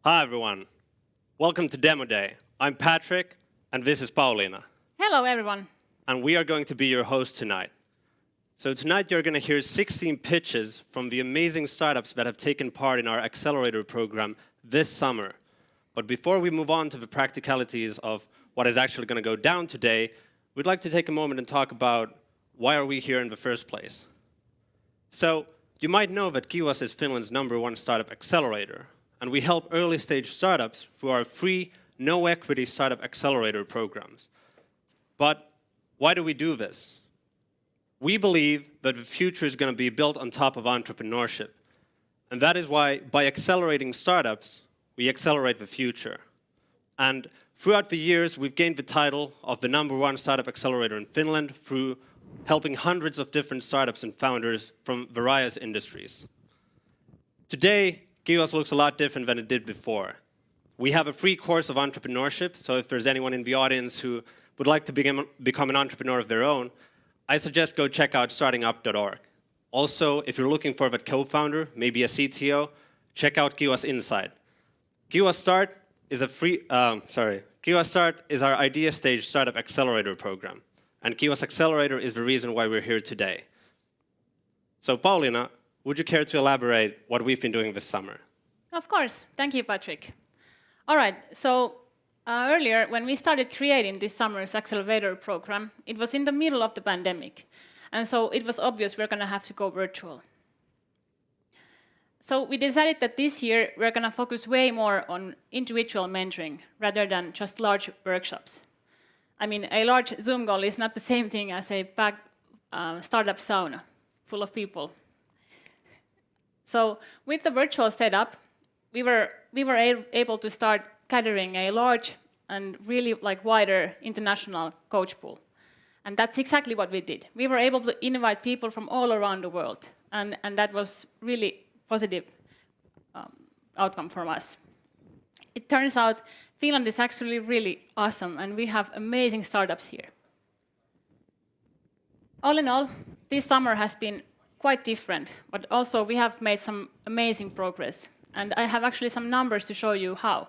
Hi everyone, welcome to Demo Day. I'm Patrick and this is Pauliina. Hello everyone. And we are going to be your host tonight. So tonight you're going to hear 16 pitches from the amazing startups that have taken part in our accelerator program this summer. But before we move on to the practicalities of what is actually going to go down today, we'd like to take a moment and talk about why are we here in the first place. So you might know that Kios is Finland's #1 startup accelerator. And we help early-stage startups through our free, no-equity startup accelerator programs. But why do we do this? We believe that the future is going to be built on top of entrepreneurship. And that is why, by accelerating startups, we accelerate the future. And throughout the years, we've gained the title of the #1 startup accelerator in Finland through helping hundreds of different startups and founders from various industries. Today, Kios looks a lot different than it did before. We have a free course of entrepreneurship, so if there's anyone in the audience who would like to become an entrepreneur of their own, I suggest go check out startingup.org. Also, if you're looking for that co-founder, maybe a CTO, check out Kios Inside. Kios Start is our idea stage startup accelerator program. And Kiuas Accelerator is the reason why we're here today. So Pauliina, would you care to elaborate what we've been doing this summer? Of course. Thank you, Patrick. All right. So earlier, when we started creating this summer's accelerator program, it was in the middle of the pandemic. And so it was obvious we're going to have to go virtual. So we decided that this year we're going to focus way more on individual mentoring rather than just large workshops. I mean, a large Zoom call is not the same thing as a packed startup sauna full of people. So with the virtual setup, we were able to start gathering a large and really wider international coach pool. And that's exactly what we did. We were able to invite people from all around the world. And that was really positive outcome for us. It turns out Finland is actually really awesome, and we have amazing startups here. All in all, this summer has been quite different, but also we have made some amazing progress. And I have actually some numbers to show you how.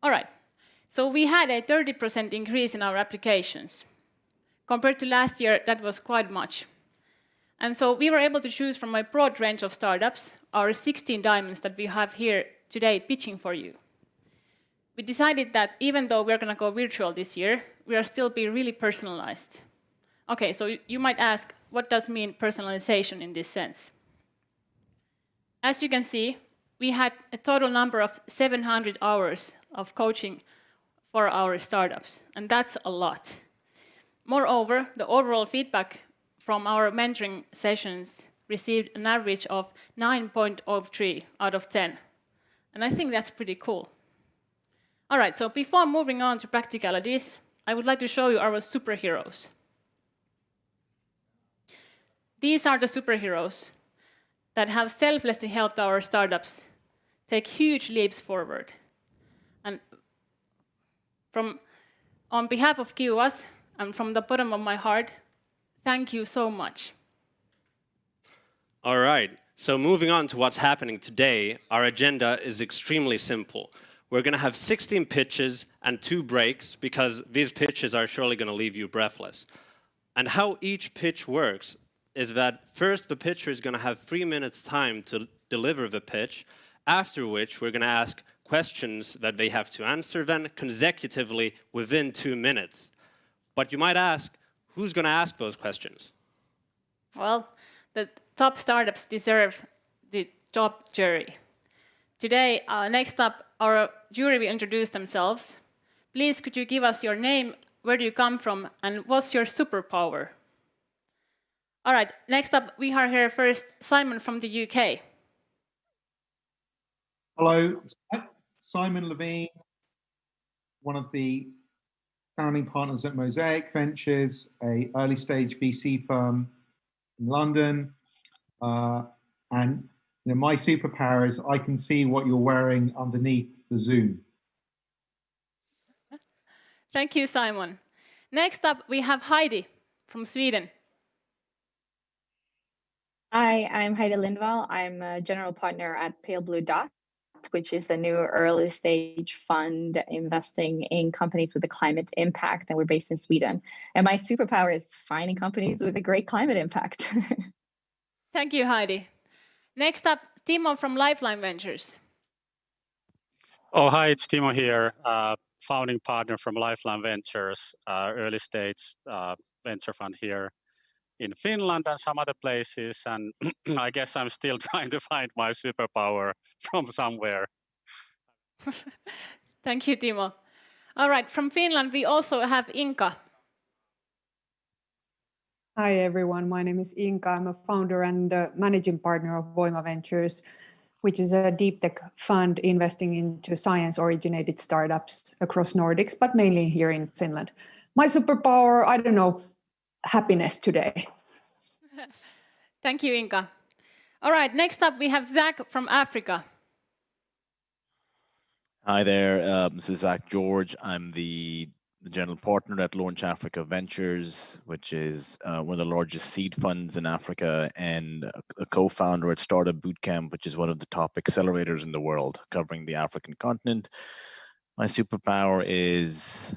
All right, so we had a 30% increase in our applications. Compared to last year, that was quite much. And so we were able to choose from a broad range of startups, our 16 diamonds that we have here today pitching for you. We decided that even though we're going to go virtual this year, we are still be really personalized. Okay, so you might ask, what does mean personalization in this sense? As you can see, we had a total number of 700 hours of coaching for our startups, and that's a lot. Moreover, the overall feedback from our mentoring sessions received an average of 9.03 out of 10. And I think that's pretty cool. All right, so before moving on to practicalities, I would like to show you our superheroes. These are the superheroes that have selflessly helped our startups take huge leaps forward. And on behalf of Kiuas, and from the bottom of my heart, thank you so much. All right, so moving on to what's happening today, our agenda is extremely simple. We're going to have 16 pitches and 2 breaks, because these pitches are surely going to leave you breathless. And how each pitch works is that first the pitcher is going to have 3 minutes time to deliver the pitch, after which we're going to ask questions that they have to answer then consecutively within 2 minutes. But you might ask, who's going to ask those questions? Well, the top startups deserve the top jury. Today, next up, our jury will introduce themselves. Please, could you give us your name, where do you come from, and what's your superpower? All right, next up, we are here first, Simon from the UK. Hello, Simon Levine, one of the founding partners at Mosaic Ventures, a early stage VC firm in London. And my superpower is I can see what you're wearing underneath the Zoom. Thank you, Simon. Next up, we have Heidi from Sweden. Hi, I'm Heidi Lindvall. I'm a general partner at Pale Blue Dot. Klimat, which is a new early stage fund investing in companies with a climate impact, and we're based in Sweden. And my superpower is finding companies with a great climate impact. Thank you, Heidi. Next up, Timo from Lifeline Ventures. Oh, hi, it's Timo here, founding partner from Lifeline Ventures, early stage venture fund here in Finland and some other places. And I guess I'm still trying to find my superpower from somewhere. Thank you, Timo. All right, from Finland, we also have Inka. Hi, everyone. My name is Inka. I'm a founder and the managing partner of Voima Ventures, which is a deep tech fund investing into science-originated startups across Nordics, but mainly here in Finland. My superpower, I don't know, happiness today. Thank you, Inka. All right, next up we have Zach from Africa. Hi there, this is Zach George. I'm the general partner at Launch Africa Ventures, which is one of the largest seed funds in Africa, and a co-founder at Startup Bootcamp, which is one of the top accelerators in the world, covering the African continent. My superpower is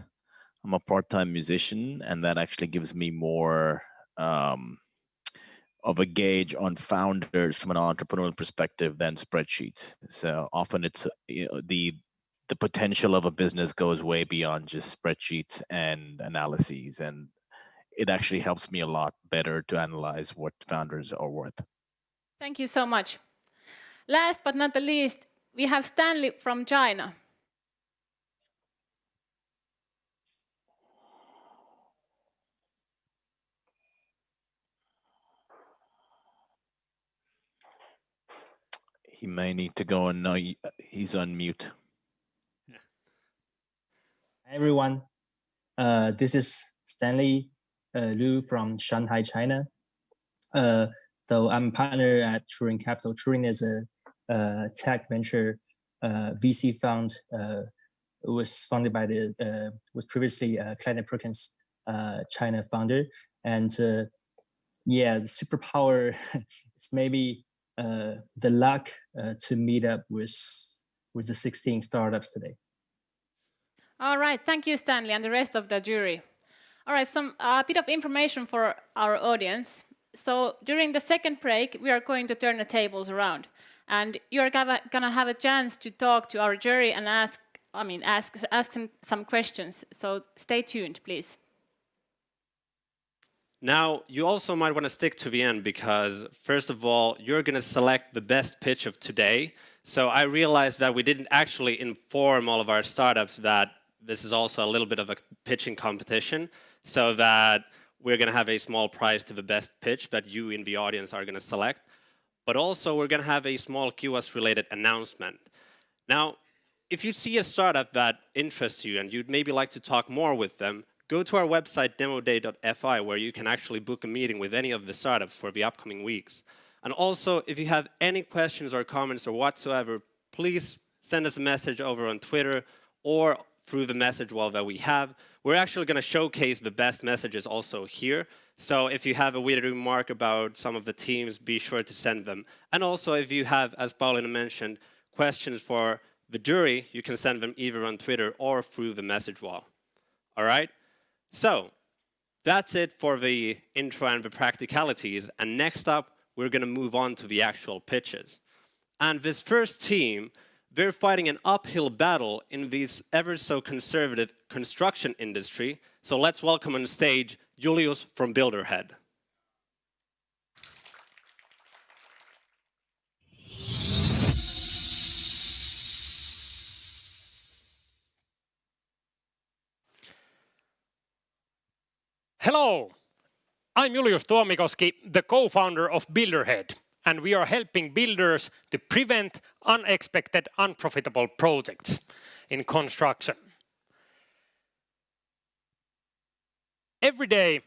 I'm a part-time musician, and that actually gives me more of a gauge on founders from an entrepreneurial perspective than spreadsheets. So often it's the potential of a business goes way beyond just spreadsheets and analyses, and it actually helps me a lot better to analyze what founders are worth. Thank you so much. Last but not the least, we have Stanley from China. He may need to go and no, he's on mute. Hi everyone, this is Stanley Liu from Shanghai, China. Though I'm a partner at Turing Capital. Turing is a tech venture VC fund. It was founded by was previously Kleiner Perkins China founder. And yeah, the superpower is maybe the luck to meet up with the 16 startups today. All right, thank you, Stanley, and the rest of the jury. All right, some bit of information for our audience. So during the second break, we are going to turn the tables around, and you're gonna have a chance to talk to our jury and ask some questions. So stay tuned, please. Now, you also might want to stick to the end because, first of all, you're going to select the best pitch of today. So I realized that we didn't actually inform all of our startups that this is also a little bit of a pitching competition, so that we're going to have a small prize to the best pitch that you in the audience are going to select. But also, we're going to have a small Kiuas-related announcement. Now, if you see a startup that interests you and you'd maybe like to talk more with them, go to our website, demoday.fi, where you can actually book a meeting with any of the startups for the upcoming weeks. And also, if you have any questions or comments or whatsoever, please send us a message over on Twitter or through the message wall that we have. We're actually going to showcase the best messages also here. So if you have a weird remark about some of the teams, be sure to send them. And also, if you have, as Pauliina mentioned, questions for the jury, you can send them either on Twitter or through the message wall. All right? So that's it for the intro and the practicalities. And next up, we're going to move on to the actual pitches. And this first team, they're fighting an uphill battle in this ever so conservative construction industry. So let's welcome on stage Julius from Builderhead. Hello, I'm Julius Tuomikoski, the co-founder of Builderhead, and we are helping builders to prevent unexpected, unprofitable projects in construction. Every day,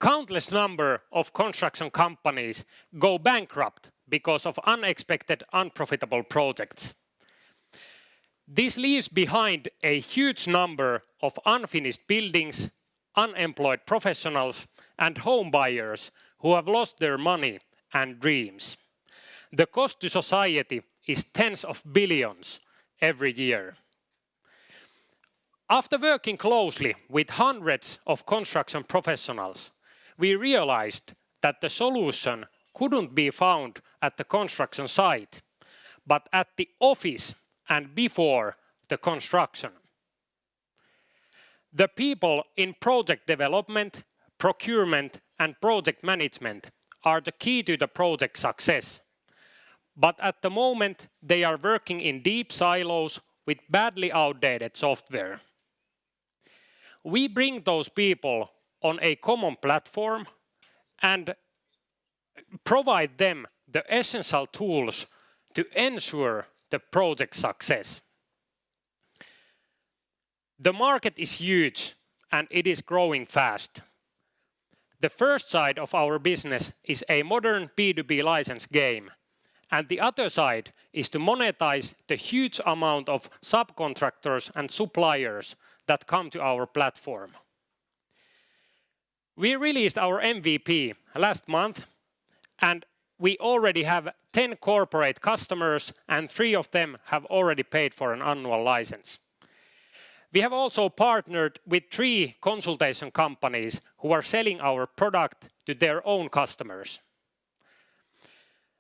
countless number of construction companies go bankrupt because of unexpected, unprofitable projects. This leaves behind a huge number of unfinished buildings, unemployed professionals, and home buyers who have lost their money and dreams. The cost to society is tens of billions every year. After working closely with hundreds of construction professionals, we realized that the solution couldn't be found at the construction site, but at the office and before the construction. The people in project development, procurement, and project management are the key to the project success. But at the moment, they are working in deep silos with badly outdated software. We bring those people on a common platform and provide them the essential tools to ensure the project success. The market is huge and it is growing fast. The first side of our business is a modern B2B license game, and the other side is to monetize the huge amount of subcontractors and suppliers that come to our platform. We released our MVP last month, and we already have 10 corporate customers, and 3 of them have already paid for an annual license. We have also partnered with 3 consultation companies who are selling our product to their own customers.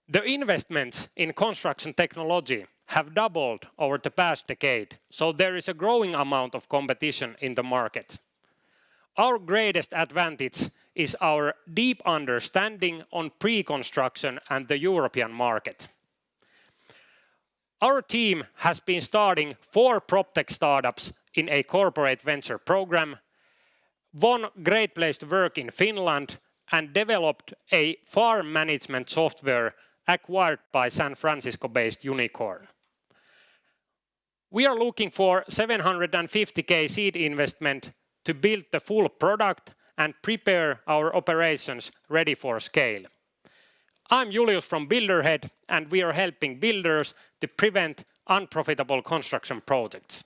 The investments in construction technology have doubled over the past decade, so there is a growing amount of competition in the market. Our greatest advantage is our deep understanding on pre-construction and the European market. Our team has been starting 4 PropTech startups in a corporate venture program, won Great Place to Work in Finland, and developed a farm management software acquired by San Francisco-based unicorn. We are looking for 750K seed investment to build the full product and prepare our operations ready for scale. I'm Julius from Builderhead, and we are helping builders to prevent unprofitable construction projects.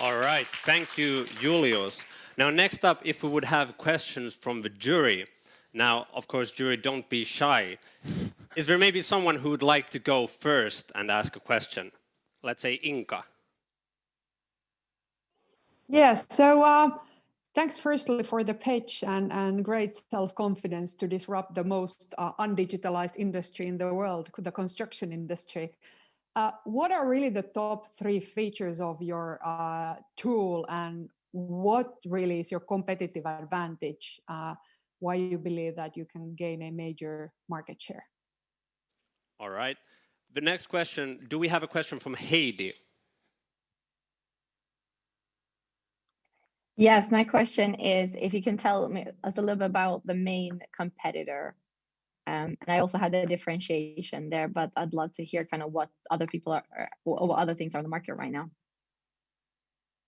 All right, thank you, Julius. Now, next up, if we would have questions from the jury. Now, of course, jury, don't be shy. Is there maybe someone who would like to go first and ask a question? Let's say Inka. Yes, so thanks firstly for the pitch and great self-confidence to disrupt the most undigitalized industry in the world, the construction industry. What are really the top 3 features of your tool, and what really is your competitive advantage? Why you believe that you can gain a major market share? All right. The next question, do we have a question from Heidi? Yes, my question is if you can tell us a little bit about the main competitor. And I also had the differentiation there, but I'd love to hear kind of what other people are, or what other things are on the market right now.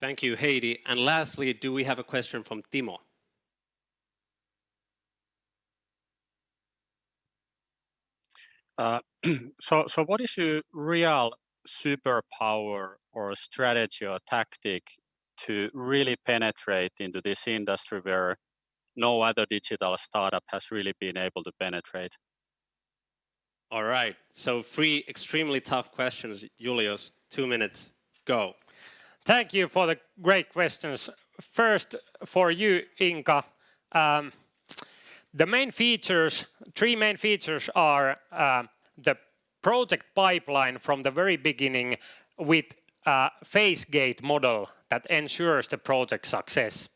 Thank you, Heidi. And lastly, do we have a question from Timo? So what is your real superpower or strategy or tactic to really penetrate into this industry where no other digital startup has really been able to penetrate? All right, so 3 extremely tough questions. Julius, 2 minutes, go. Thank you for the great questions. First, for you, Inka. The main features, 3 main features are the project pipeline from the very beginning with a phase gate model that ensures the project success.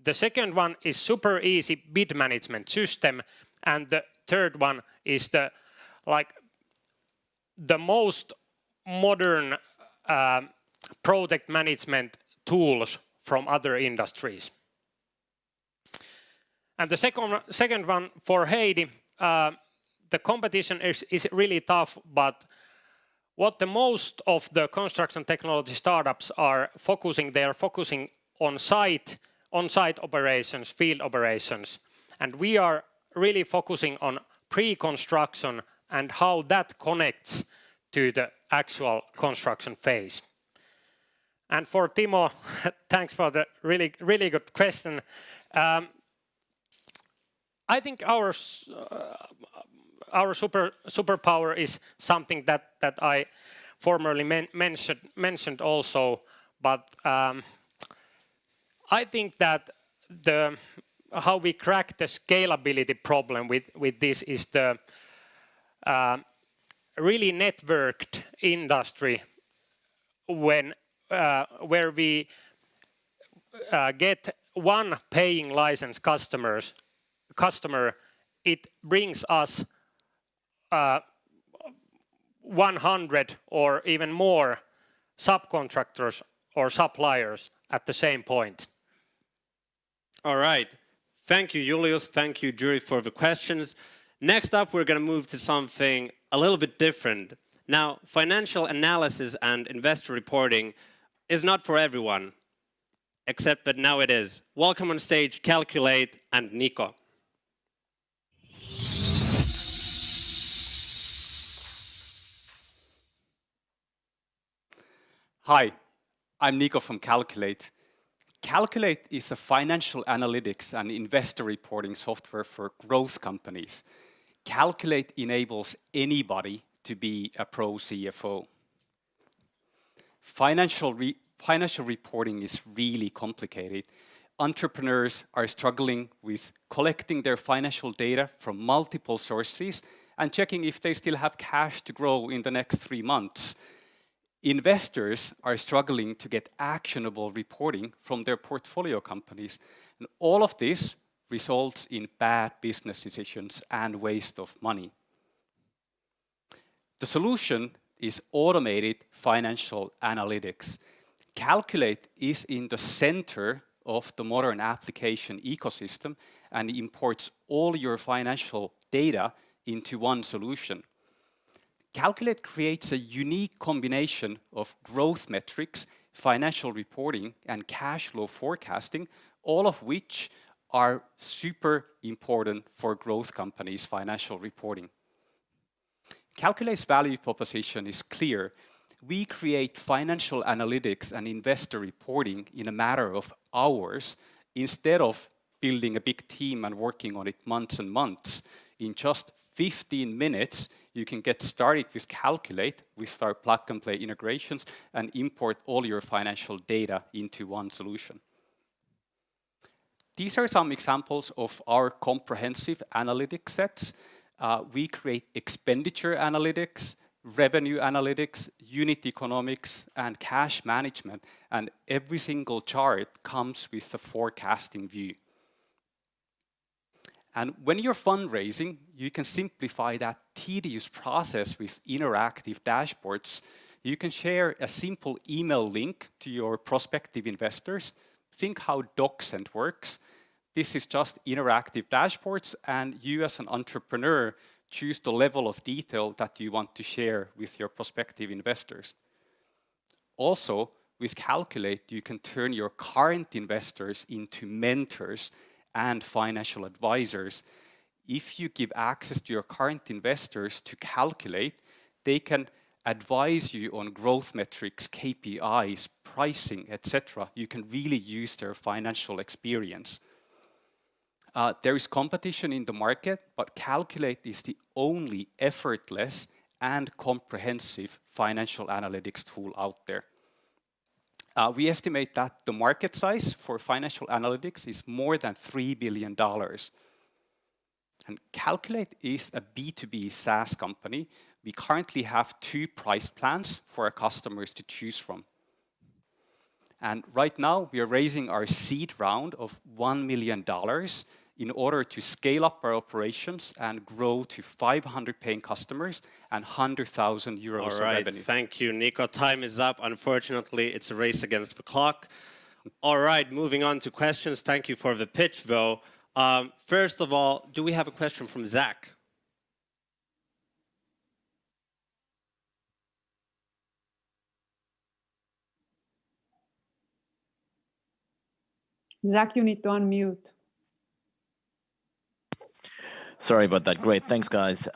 The second one is super easy bid management system, and the third one is the most modern project management tools from other industries. And the second one for Heidi, the competition is really tough, but what the most of the construction technology startups are focusing, they are focusing on on-site operations, field operations, and we are really focusing on pre-construction and how that connects to the actual construction phase. And for Timo, thanks for the really good question. I think our superpower is something that I formerly mentioned also, but I think that how we crack the scalability problem with this is the really networked industry where we get one paying license customer, it brings us 100 or even more subcontractors or suppliers at the same point. All right. Thank you, Julius. Thank you, jury, for the questions. Next up, we're going to move to something a little bit different. Now, financial analysis and investor reporting is not for everyone, except that now it is. Welcome on stage, Calculate and Nico. Hi, I'm Nico from Calculate. Calculate is a financial analytics and investor reporting software for growth companies. Calculate enables anybody to be a pro CFO. Financial reporting is really complicated. Entrepreneurs are struggling with collecting their financial data from multiple sources and checking if they still have cash to grow in the next 3 months. Investors are struggling to get actionable reporting from their portfolio companies. And all of this results in bad business decisions and waste of money. The solution is automated financial analytics. Calculate is in the center of the modern application ecosystem and imports all your financial data into one solution. Calculate creates a unique combination of growth metrics, financial reporting, and cash flow forecasting, all of which are super important for growth companies' financial reporting. Calculate's value proposition is clear. We create financial analytics and investor reporting in a matter of hours instead of building a big team and working on it months and months. In just 15 minutes, you can get started with Calculate with our plug-and-play integrations and import all your financial data into one solution. These are some examples of our comprehensive analytics sets. We create expenditure analytics, revenue analytics, unit economics, and cash management, and every single chart comes with a forecasting view. And when you're fundraising, you can simplify that tedious process with interactive dashboards. You can share a simple email link to your prospective investors. Think how DocSend works. This is just interactive dashboards, and you as an entrepreneur choose the level of detail that you want to share with your prospective investors. Also, with Calculate, you can turn your current investors into mentors and financial advisors. If you give access to your current investors to Calculate, they can advise you on growth metrics, KPIs, pricing, etc. You can really use their financial experience. There is competition in the market, but Calculate is the only effortless and comprehensive financial analytics tool out there. We estimate that the market size for financial analytics is more than $3 billion. And Calculate is a B2B SaaS company. We currently have 2 price plans for our customers to choose from. And right now, we are raising our seed round of $1 million in order to scale up our operations and grow to 500 paying customers and 100,000 euros of revenue. Thank you, Nico. Time is up. Unfortunately, it's a race against the clock. All right, moving on to questions. Thank you for the pitch, though. First of all, do we have a question from Zach? Zach, you need to unmute. Sorry about that. Great. Thanks, guys.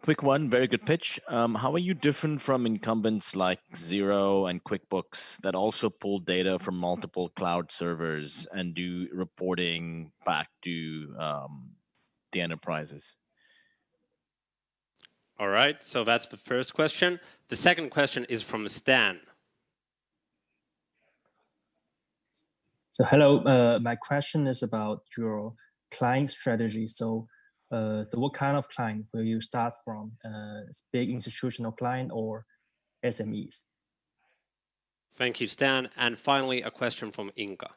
Quick one, very good pitch. How are you different from incumbents like Xero and QuickBooks that also pull data from multiple cloud servers and do reporting back to the enterprises? All right, so that's the first question. The second question is from Stan. So hello, my question is about your client strategy. So what kind of client will you start from? Big institutional client or SMEs? Thank you, Stan. And finally, a question from Inka.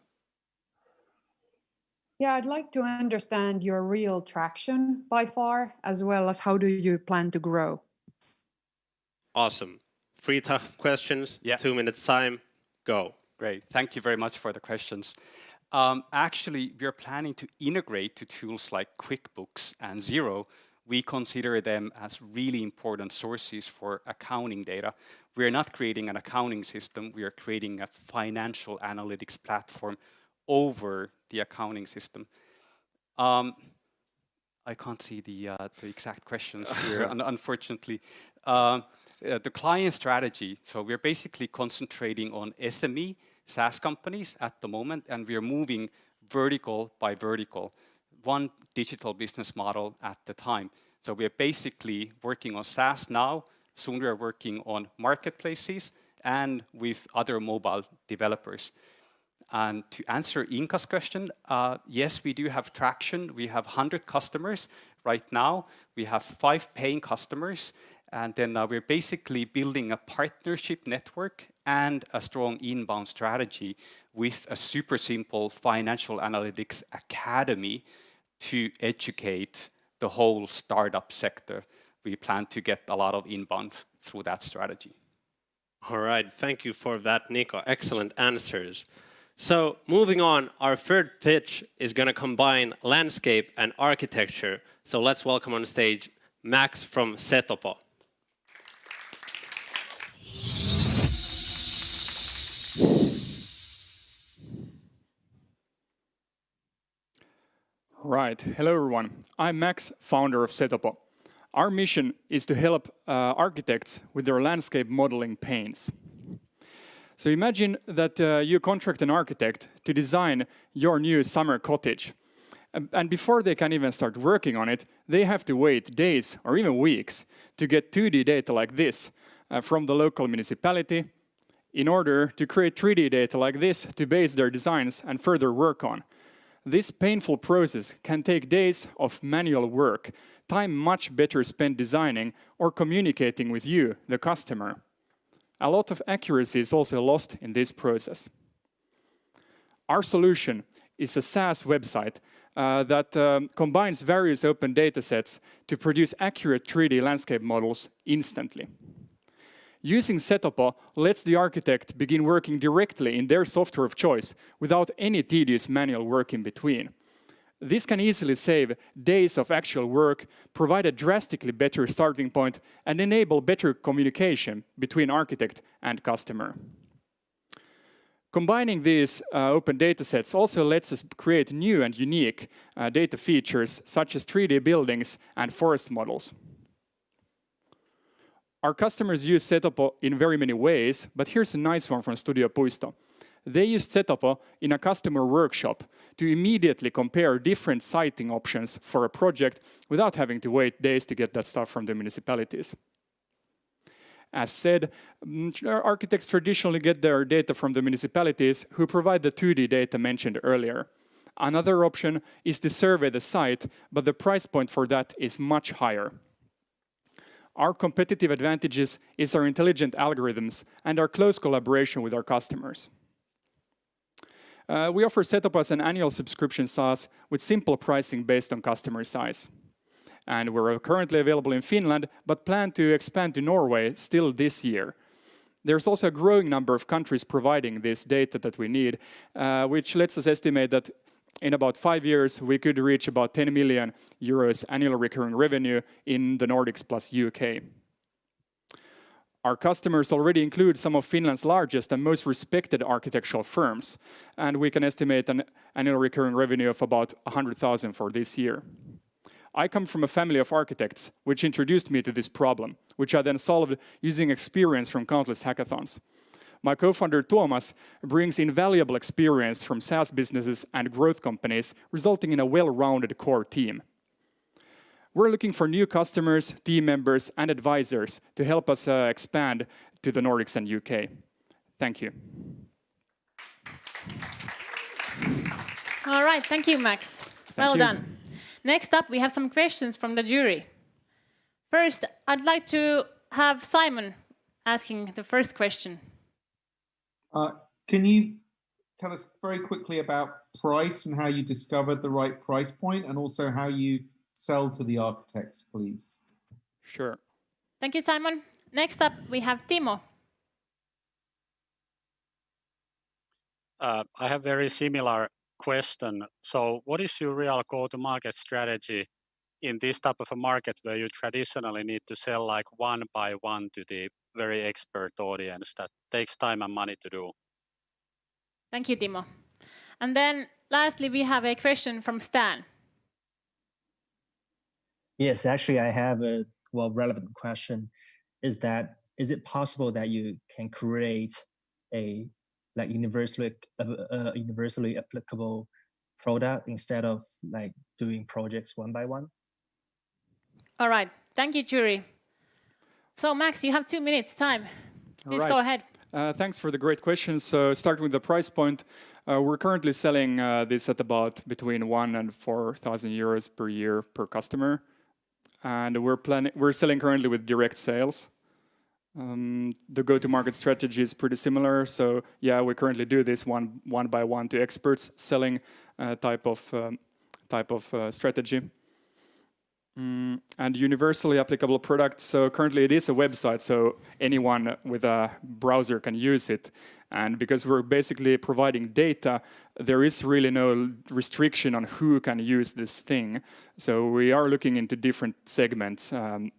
Yeah, I'd like to understand your real traction by far, as well as how do you plan to grow? Awesome. 3 tough questions, Yeah. 2 minutes time, go. Great. Thank you very much for the questions. Actually, we are planning to integrate to tools like QuickBooks and Xero. We consider them as really important sources for accounting data. We are not creating an accounting system. We are creating a financial analytics platform over the accounting system. I can't see the exact questions here, unfortunately. The client strategy. So we're basically concentrating on SME SaaS companies at the moment, and we are moving vertical by vertical, one digital business model at the time. So we are basically working on SaaS now. Soon we are working on marketplaces and with other mobile developers. And to answer Inka's question, yes, we do have traction. We have 100 customers right now. We have 5 paying customers. And then we're basically building a partnership network and a strong inbound strategy with a super simple financial analytics academy to educate the whole startup sector. We plan to get a lot of inbound through that strategy. All right, thank you for that, Nico. Excellent answers. So moving on, our third pitch is going to combine landscape and architecture. So let's welcome on stage Max from Setopo. Right. Hello, everyone. I'm Max, founder of Setopo. Our mission is to help architects with their landscape modeling pains. So imagine that you contract an architect to design your new summer cottage. And before they can even start working on it, they have to wait days or even weeks to get 2D data like this from the local municipality in order to create 3D data like this to base their designs and further work on. This painful process can take days of manual work, time much better spent designing or communicating with you, the customer. A lot of accuracy is also lost in this process. Our solution is a SaaS website that combines various open datasets to produce accurate 3D landscape models instantly. Using Setopo lets the architect begin working directly in their software of choice without any tedious manual work in between. This can easily save days of actual work, provide a drastically better starting point, and enable better communication between architect and customer. Combining these open datasets also lets us create new and unique data features such as 3D buildings and forest models. Our customers use Setopo in very many ways, but here's a nice one from Studio Puisto. They used Setopo in a customer workshop to immediately compare different siting options for a project without having to wait days to get that stuff from the municipalities. As said, architects traditionally get their data from the municipalities who provide the 2D data mentioned earlier. Another option is to survey the site, but the price point for that is much higher. Our competitive advantages is our intelligent algorithms and our close collaboration with our customers. We offer Setopo as an annual subscription SaaS with simple pricing based on customer size. And we're currently available in Finland, but plan to expand to Norway still this year. There's also a growing number of countries providing this data that we need, which lets us estimate that in about 5 years, we could reach about 10 million euros annual recurring revenue in the Nordics plus UK. Our customers already include some of Finland's largest and most respected architectural firms, and we can estimate an annual recurring revenue of about 100,000 for this year. I come from a family of architects, which introduced me to this problem, which I then solved using experience from countless hackathons. My co-founder Tuomas brings invaluable experience from SaaS businesses and growth companies, resulting in a well-rounded core team. we're looking for new customers, team members, and advisors to help us expand to the Nordics and UK. Thank you. All right, thank you, Max. Well done. Next up, we have some questions from the jury. First, I'd like to have Simon asking the first question. Can you tell us very quickly about price and how you discovered the right price point, and also how you sell to the architects, please? Sure. Thank you, Simon. Next up, we have Timo. I have very similar question. So what is your real go-to-market strategy in this type of a market where you traditionally need to sell like one by one to the very expert audience that takes time and money to do? Thank you, Timo. And then lastly, we have a question from Stan. Yes, actually, I have a relevant question. Is it possible that you can create a like universally applicable product instead of like doing projects one by one? All right, thank you, jury. So Max, you have 2 minutes time. Please go ahead. Thanks for the great questions. So starting with the price point, we're currently selling this at about between 1,000 and 4,000 euros per year per customer. And we're selling currently with direct sales. The go-to-market strategy is pretty similar. So yeah, we currently do this one by one to experts selling type of strategy. And universally applicable products. So currently it is a website, so anyone with a browser can use it. And because we're basically providing data, there is really no restriction on who can use this thing. So we are looking into different segments, there's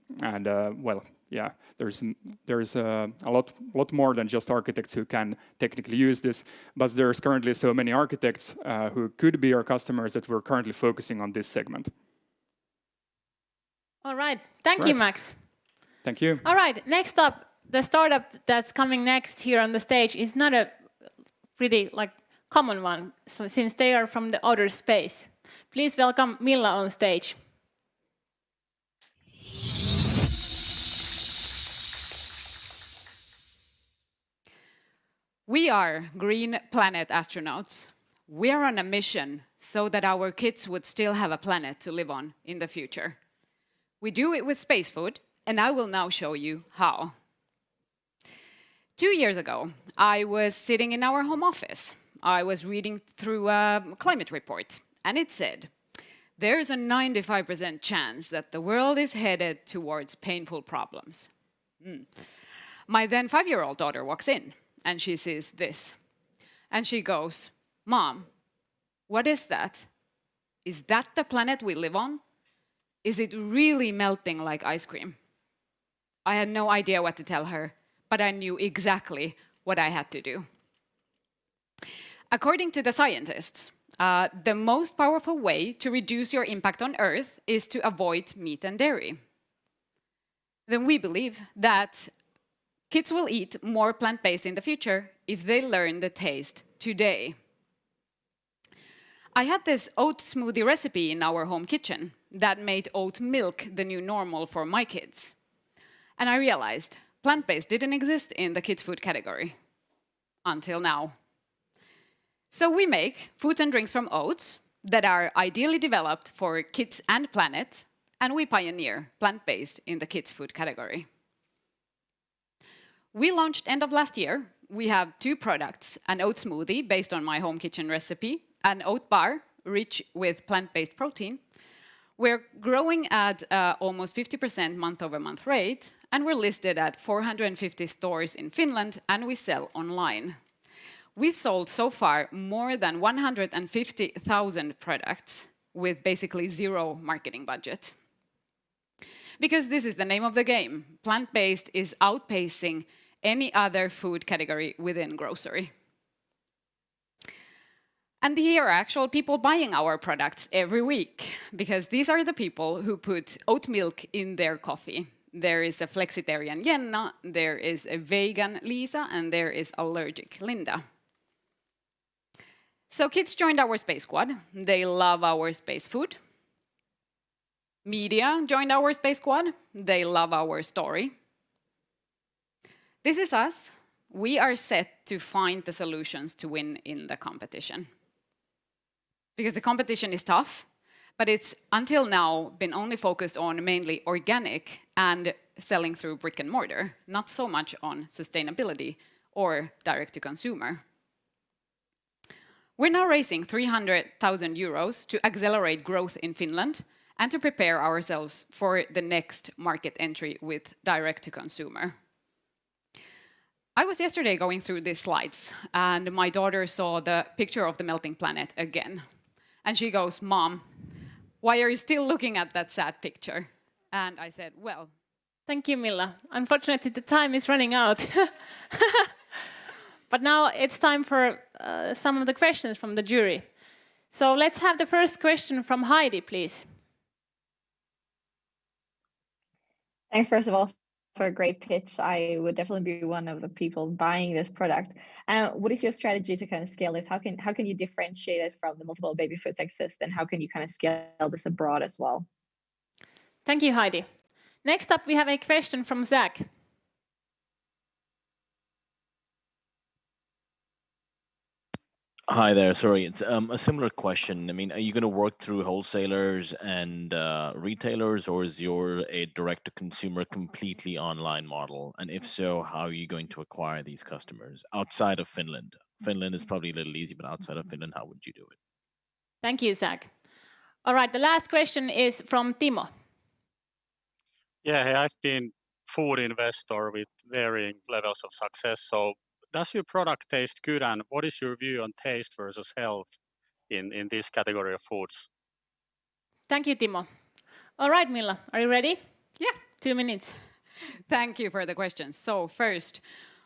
a lot more than just architects who can technically use this, but there's currently so many architects who could be our customers that we're currently focusing on this segment. All right, thank you, Max. Thank you. All right, next up, the startup that's coming next here on the stage is not a pretty common one, so since they are from the outer space. Please welcome Milla on stage. We are Green Planet astronauts. We are on a mission so that our kids would still have a planet to live on in the future. We do it with space food, and I will now show you how. 2 years ago, I was sitting in our home office. I was reading through a climate report, and it said, there's a 95% chance that the world is headed towards painful problems. My then 5-year-old daughter walks in, and she sees this. And she goes, Mom, what is that? Is that the planet we live on? Is it really melting like ice cream? I had no idea what to tell her, but I knew exactly what I had to do. According to the scientists, the most powerful way to reduce your impact on Earth is to avoid meat and dairy. Then we believe that kids will eat more plant-based in the future if they learn the taste today. I had this oat smoothie recipe in our home kitchen that made oat milk the new normal for my kids. And I realized plant-based didn't exist in the kids' food category until now. So we make foods and drinks from oats that are ideally developed for kids and planet, and we pioneer plant-based in the kids' food category. We launched end of last year. We have 2 products, an oat smoothie based on my home kitchen recipe, an oat bar rich with plant-based protein. We're growing at almost 50% month-over-month rate, and we're listed at 450 stores in Finland, and we sell online. We've sold so far more than 150,000 products with basically 0 marketing budget. Because this is the name of the game. Plant-based is outpacing any other food category within grocery. And here are actual people buying our products every week, because these are the people who put oat milk in their coffee. There is a flexitarian Jenna, there is a vegan Lisa, and there is allergic Linda. So kids joined our space squad. They love our space food. Media joined our space squad. They love our story. This is us. We are set to find the solutions to win in the competition. Because the competition is tough, but it's until now been only focused on mainly organic and selling through brick and mortar, not so much on sustainability or direct to consumer. We're now raising 300,000 euros to accelerate growth in Finland and to prepare ourselves for the next market entry with direct to consumer. I was yesterday going through these slides and my daughter saw the picture of the melting planet again. And she goes, "Mom, why are you still looking at that sad picture?" And I said, well. Thank you, Milla. Unfortunately, the time is running out. But now it's time for some of the questions from the jury. So let's have the first question from Heidi, please. Thanks, first of all, for a great pitch. I would definitely be one of the people buying this product. What is your strategy to kind of scale this? How can you differentiate it from the multiple baby foods that exist, and how can you kind of scale this abroad as well? Thank you, Heidi. Next up, we have a question from Zach. Hi there. Sorry, it's a similar question. I mean, are you going to work through wholesalers and retailers, or is your a direct-to-consumer completely online model? And if so, how are you going to acquire these customers outside of Finland? Finland is probably a little easy, but outside of Finland, how would you do it? Thank you, Zach. All right, the last question is from Timo. Yeah, hey, I've been food investor with varying levels of success. So does your product taste good, and what is your view on taste versus health in this category of foods? Thank you, Timo. All right, Milla, are you ready? Yeah. 2 minutes. Thank you for the questions. So first,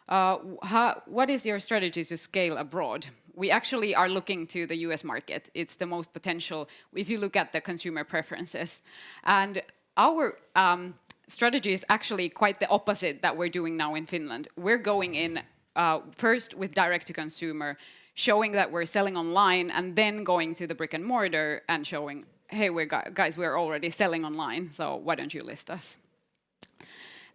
what is your strategy to scale abroad? We actually are looking to the US market. It's the most potential if you look at the consumer preferences. And our strategy is actually quite the opposite that we're doing now in Finland. We're going in first with direct to consumer, showing that we're selling online, and then going to the brick and mortar and showing, hey, we're already selling online, so why don't you list us?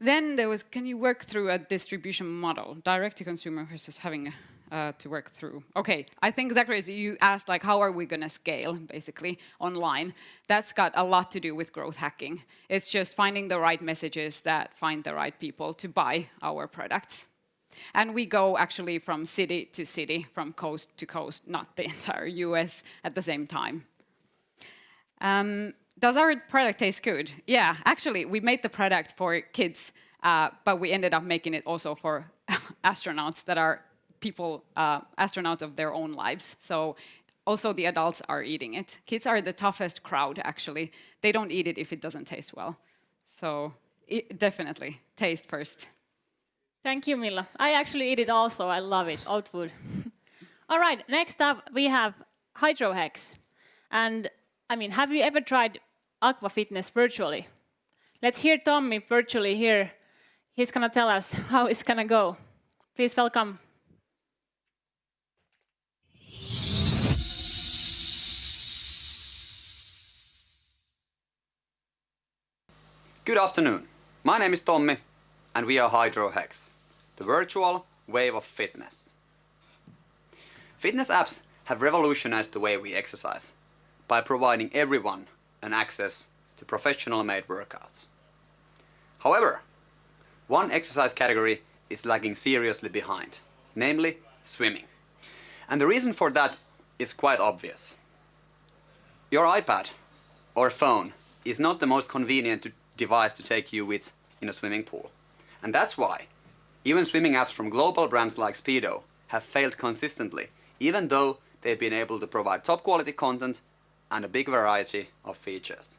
Then there was, can you work through a distribution model, direct to consumer versus having to work through? Okay, I think Zachary, you asked like, how are we going to scale basically online? That's got a lot to do with growth hacking. It's just finding the right messages that find the right people to buy our products. And we go actually from city to city, from coast to coast, not the entire US at the same time. Does our product taste good? Yeah, actually, we made the product for kids, but we ended up making it also for astronauts that are people, astronauts of their own lives. So also the adults are eating it. Kids are the toughest crowd, actually. They don't eat it if it doesn't taste well. So definitely, taste first. Thank you, Milla. I actually eat it also. I love it, oat food. All right, next up we have Hydro Hacks. And I mean, have you ever tried Aqua Fitness virtually? Let's hear Tommy virtually here. He's gonna tell us how it's gonna go. Please welcome. Good afternoon. My name is Tommy, and we are Hydro Hacks, the virtual wave of fitness. Fitness apps have revolutionized the way we exercise by providing everyone an access to professional-made workouts. However, one exercise category is lagging seriously behind, namely swimming. And the reason for that is quite obvious. Your iPad or phone is not the most convenient device to take you with in a swimming pool. And that's why even swimming apps from global brands like Speedo have failed consistently, even though they've been able to provide top quality content and a big variety of features.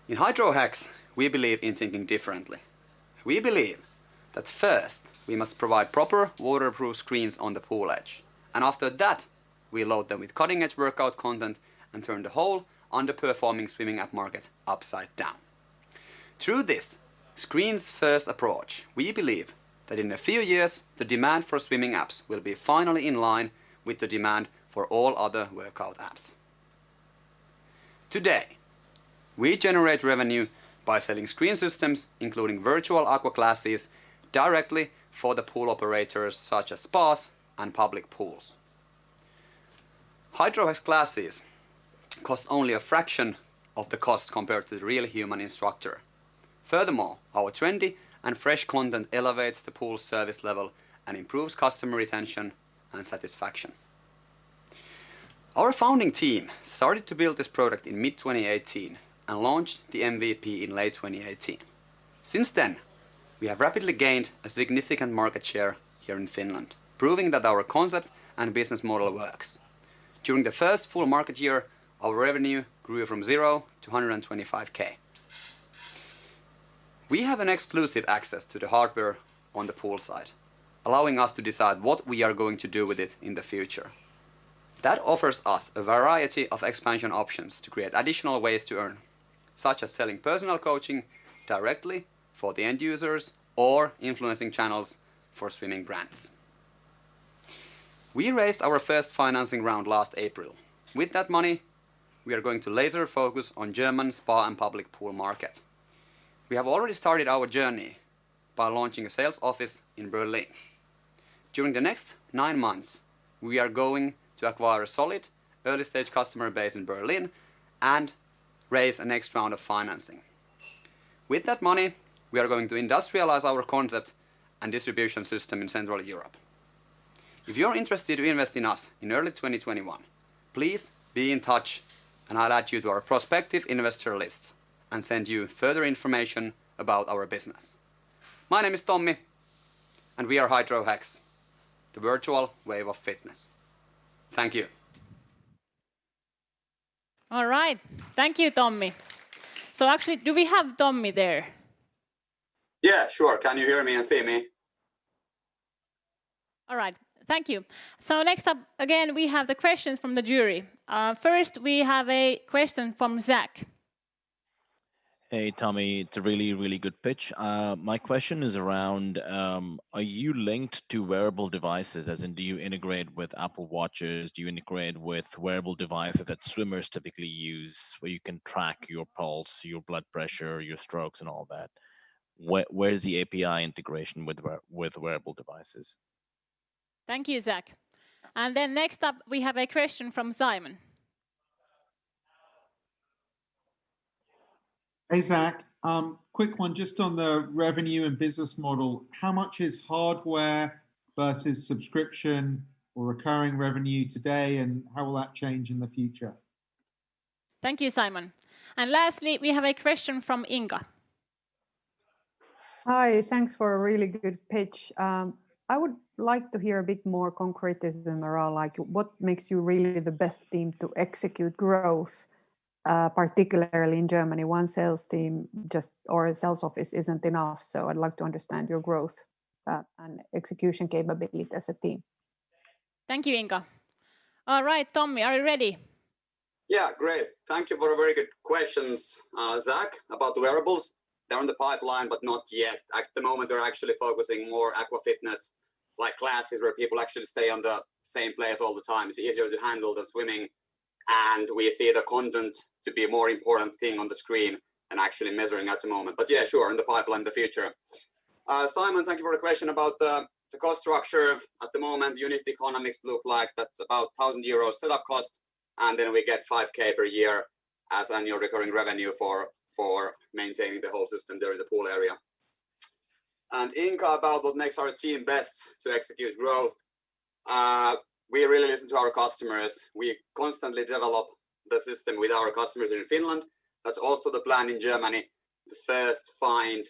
In Hydro Hacks, we believe in thinking differently. We believe that first we must provide proper waterproof screens on the pool edge, and after that we load them with cutting-edge workout content and turn the whole underperforming swimming app market upside down. Through this screens-first approach, we believe that in a few years the demand for swimming apps will be finally in line with the demand for all other workout apps. Today, We generate revenue by selling screen systems, including virtual aqua classes, directly for the pool operators such as spas and public pools. HydroHex classes cost only a fraction of the cost compared to the real human instructor. Furthermore, our trendy and fresh content elevates the pool's service level and improves customer retention and satisfaction. Our founding team started to build this product in mid-2018 and launched the MVP in late 2018. Since then, we have rapidly gained a significant market share here in Finland, proving that our concept and business model works. During the first full market year, our revenue grew from 0 to 125k. We have an exclusive access to the hardware on the pool side, allowing us to decide what we are going to do with it in the future. That offers us a variety of expansion options to create additional ways to earn, such as selling personal coaching directly for the end users or influencing channels for swimming brands. We raised our first financing round last April. With that money, we are going to laser focus on German spa and public pool market. We have already started our journey by launching a sales office in Berlin. During the next 9 months, we are going to acquire a solid early-stage customer base in Berlin and raise a next round of financing. With that money, we are going to industrialize our concept and distribution system in Central Europe. If you're interested to invest in us in early 2021, please be in touch and I'll add you to our prospective investor list and send you further information about our business. My name is Tommi and we are HydroHex, the virtual wave of fitness. Thank you. All right. Thank you, Tommi. So actually, do we have Tommi there? Yeah, sure. Can you hear me and see me? All right. Thank you. So next up, again, we have the questions from the jury. First, we have a question from Zach. Hey, Tommy, it's a really, really good pitch. My question is around, are you linked to wearable devices? As in, do you integrate with Apple Watches? Do you integrate with wearable devices that swimmers typically use, where you can track your pulse, your blood pressure, your strokes, and all that? Where's the API integration with wearable devices? Thank you, Zach. And then next up, we have a question from Simon. Hey, Zach. Quick one just on the revenue and business model. How much is hardware versus subscription or recurring revenue today, and how will that change in the future? Thank you, Simon. And lastly, we have a question from Inga. Hi, thanks for a really good pitch. I would like to hear a bit more concretism around like what makes you really the best team to execute growth, particularly in Germany. One sales team or a sales office isn't enough. So I'd like to understand your growth and execution capability as a team. Thank you, Inga. All right, Tommi, are you ready? Yeah, great. Thank you for a very good questions, Zach, about the wearables. They're on the pipeline, but not yet. At the moment, we're actually focusing more aqua fitness, like classes where people actually stay on the same place all the time. It's easier to handle than swimming. And we see the content to be a more important thing on the screen than actually measuring at the moment. But yeah, sure, in the pipeline in the future. Simon, thank you for the question about the cost structure. At the moment, unit economics look like that's about €1,000 setup cost. And then we get 5k per year as annual recurring revenue for maintaining the whole system there in the pool area. And Inka, about what makes our team best to execute growth. We really listen to our customers. We constantly develop the system with our customers in Finland. That's also the plan in Germany, to first find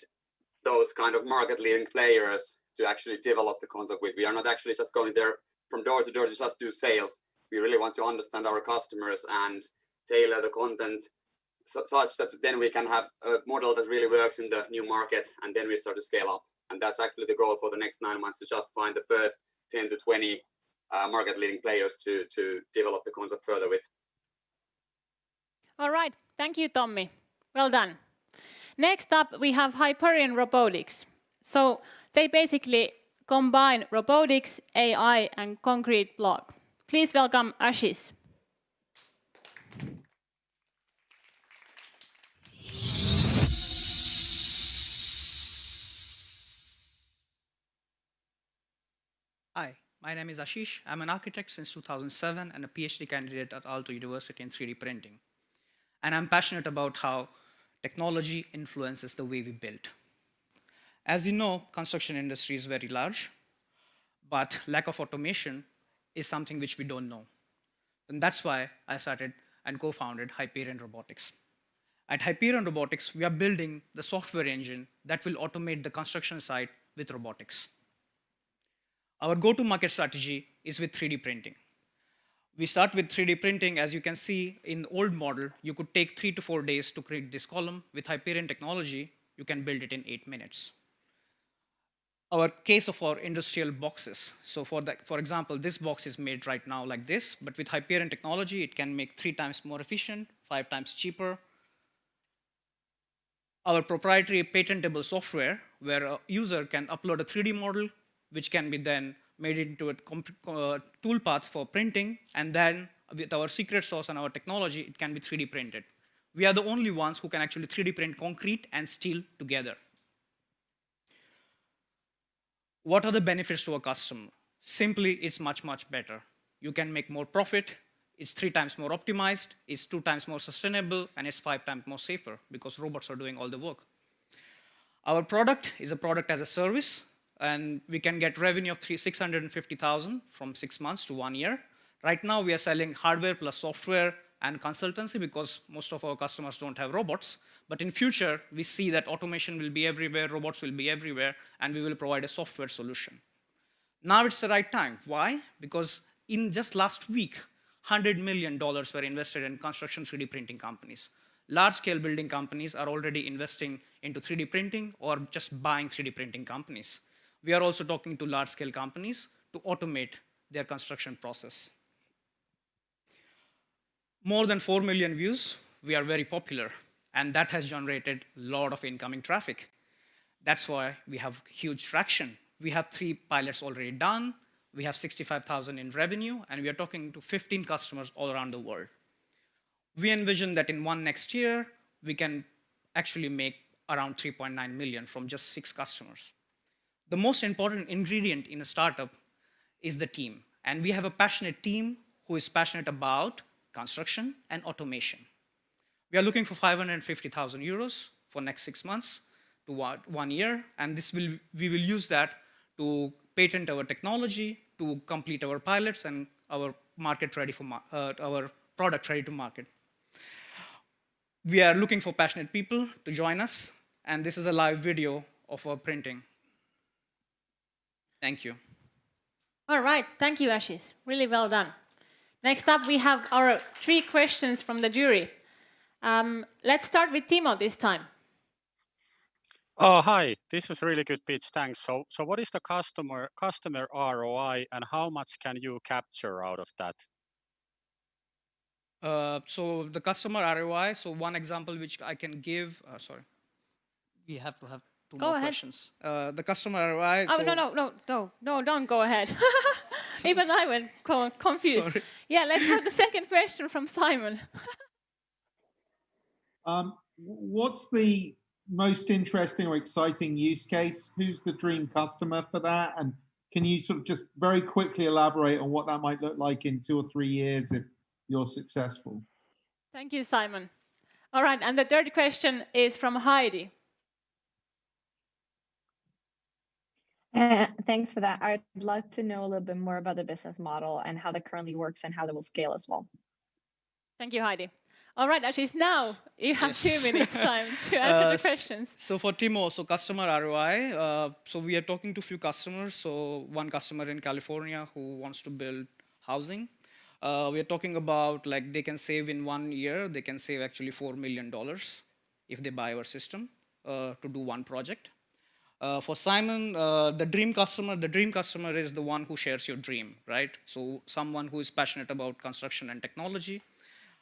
those kind of market leading players to actually develop the concept with. We are not actually just going there from door to door to just do sales. We really want to understand our customers and tailor the content such that then we can have a model that really works in the new market, and then we start to scale up. And that's actually the goal for the next 9 months, to just find the first 10 to 20 market leading players to develop the concept further with. All right. Thank you, Tommi. Well done. Next up, we have Hyperion Robotics. So they basically combine robotics, AI, and concrete block. Please welcome Ashish. Hi, my name is Ashish. I'm an architect since 2007 and a PhD candidate at Aalto University in 3D printing. And I'm passionate about how technology influences the way we build. As you know, construction industry is very large, but lack of automation is something which we don't know. And that's why I started and co-founded Hyperion Robotics. At Hyperion Robotics, we are building the software engine that will automate the construction site with robotics. Our go-to-market strategy is with 3D printing. We start with 3D printing. As you can see, in the old model, you could take 3 to 4 days to create this column. With Hyperion technology, you can build it in 8 minutes. Our case of our industrial boxes. So for example, this box is made right now like this, but with Hyperion technology, it can make 3 times more efficient, 5 times cheaper. Our proprietary patentable software, where a user can upload a 3D model, which can be then made into a toolpath for printing, and then with our secret sauce and our technology, it can be 3D printed. We are the only ones who can actually 3D print concrete and steel together. What are the benefits to a customer? Simply, it's much, much better. You can make more profit, it's 3 times more optimized, it's 2 times more sustainable, and it's 5 times more safer because robots are doing all the work. Our product is a product as a service, and we can get revenue of $650,000 from 6 months to 1 year. Right now, we are selling hardware plus software and consultancy because most of our customers don't have robots. But in future, we see that automation will be everywhere, robots will be everywhere, and we will provide a software solution. Now it's the right time. Why? Because in just last week, $100 million were invested in construction 3D printing companies. Large-scale building companies are already investing into 3D printing or just buying 3D printing companies. We are also talking to large-scale companies to automate their construction process. More than 4 million views, we are very popular, and that has generated a lot of incoming traffic. That's why we have huge traction. We have 3 pilots already done, we have 65,000 in revenue, and we are talking to 15 customers all around the world. We envision that in next year, we can actually make around 3.9 million from just 6 customers. The most important ingredient in a startup is the team. And we have a passionate team who is passionate about construction and automation. We are looking for 550,000 euros for next 6 months to 1 year. And we will use that to patent our technology, to complete our pilots and our market ready for our product ready to market. We are looking for passionate people to join us. And this is a live video of our printing. Thank you. All right, thank you, Ashish. Really well done. Next up, we have our 3 questions from the jury. Let's start with Timo this time. Oh, hi. This is a really good pitch. Thanks. So what is the customer ROI and how much can you capture out of that? So the customer ROI, so one example which I can give, sorry, we have to have 2 more questions. The customer ROI. Oh, no, don't go ahead. Even I went confused. Sorry. Yeah, let's have the second question from Simon. What's the most interesting or exciting use case? Who's the dream customer for that? And can you sort of just very quickly elaborate on what that might look like in 2 or 3 years if you're successful? Thank you, Simon. All right, and the third question is from Heidi. Thanks for that. I'd love to know a little bit more about the business model and how that currently works and how that will scale as well. Thank you, Heidi. All right, Ashish, now you have 2 minutes time to answer the questions. So for Timo, so customer ROI, so we are talking to a few customers. So one customer in California who wants to build housing. We are talking about like they can save in 1 year, they can save actually $4 million if they buy our system to do one project. For Simon, the dream customer is the one who shares your dream, right? So someone who is passionate about construction and technology.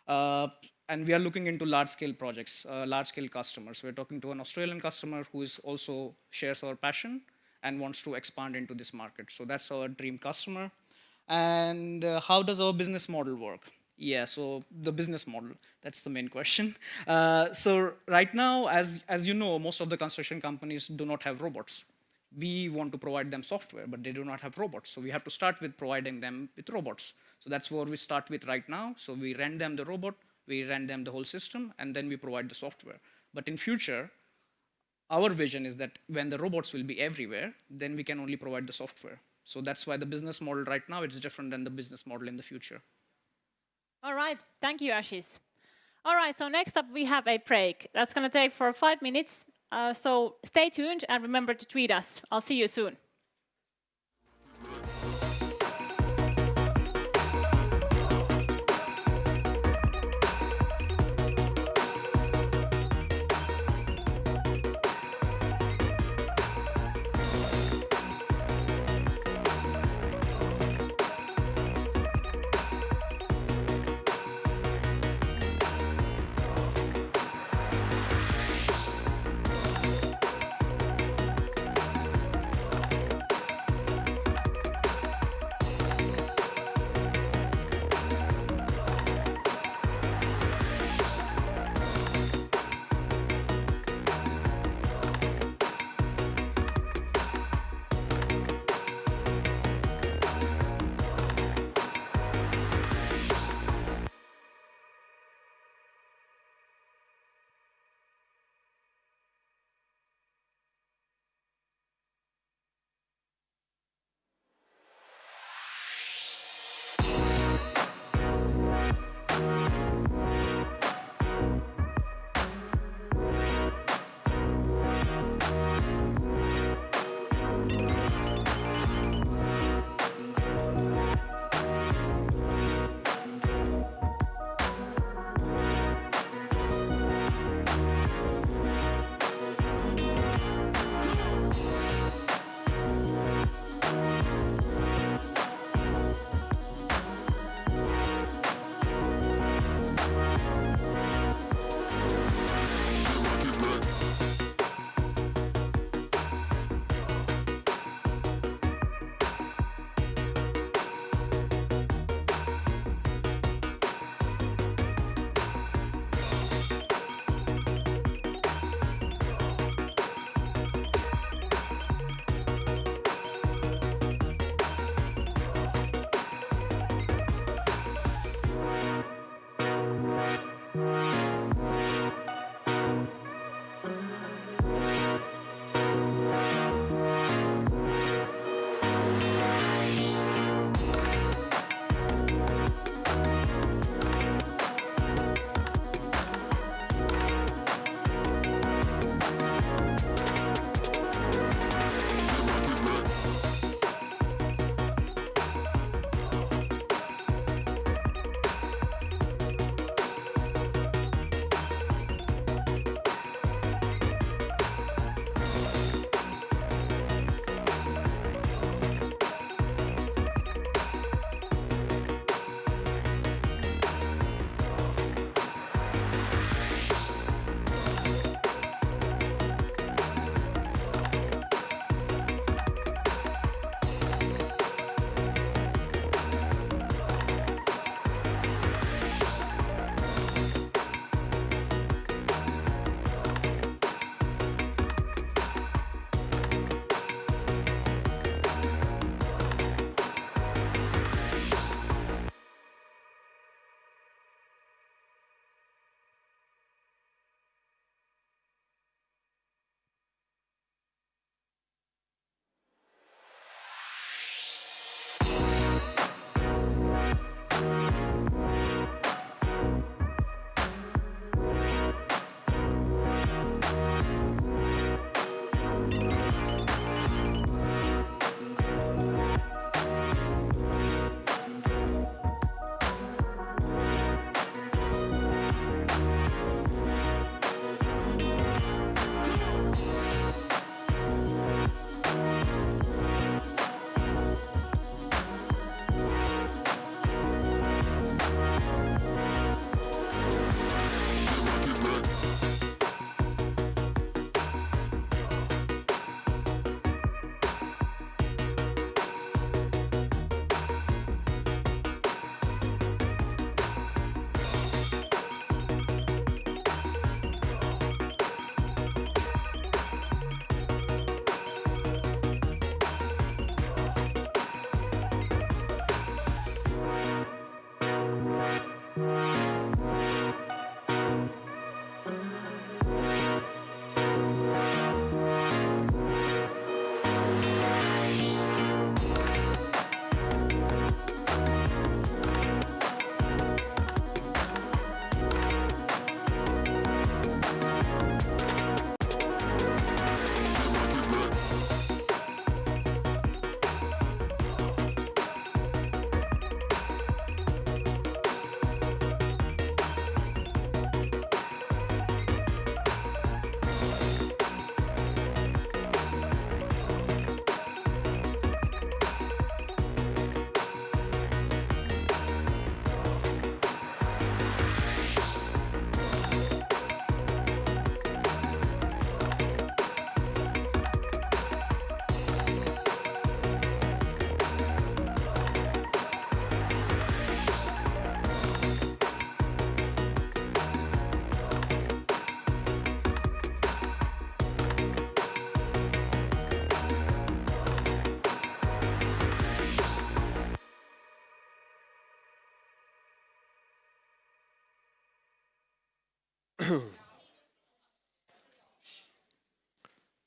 And we are looking into large-scale projects, large-scale customers. We're talking to an Australian customer who is also shares our passion and wants to expand into this market. So that's our dream customer. And how does our business model work? Yeah, so the business model, that's the main question. So right now, as you know, most of the construction companies do not have robots. We want to provide them software, but they do not have robots. So we have to start with providing them with robots. So that's where we start with right now. So we rent them the robot, we rent them the whole system, and then we provide the software. But in future, our vision is that when the robots will be everywhere, then we can only provide the software. So that's why the business model right now is different than the business model in the future. All right, thank you, Ashish. All right, so next up we have a break. That's going to take for 5 minutes. So stay tuned and remember to tweet us. I'll see you soon.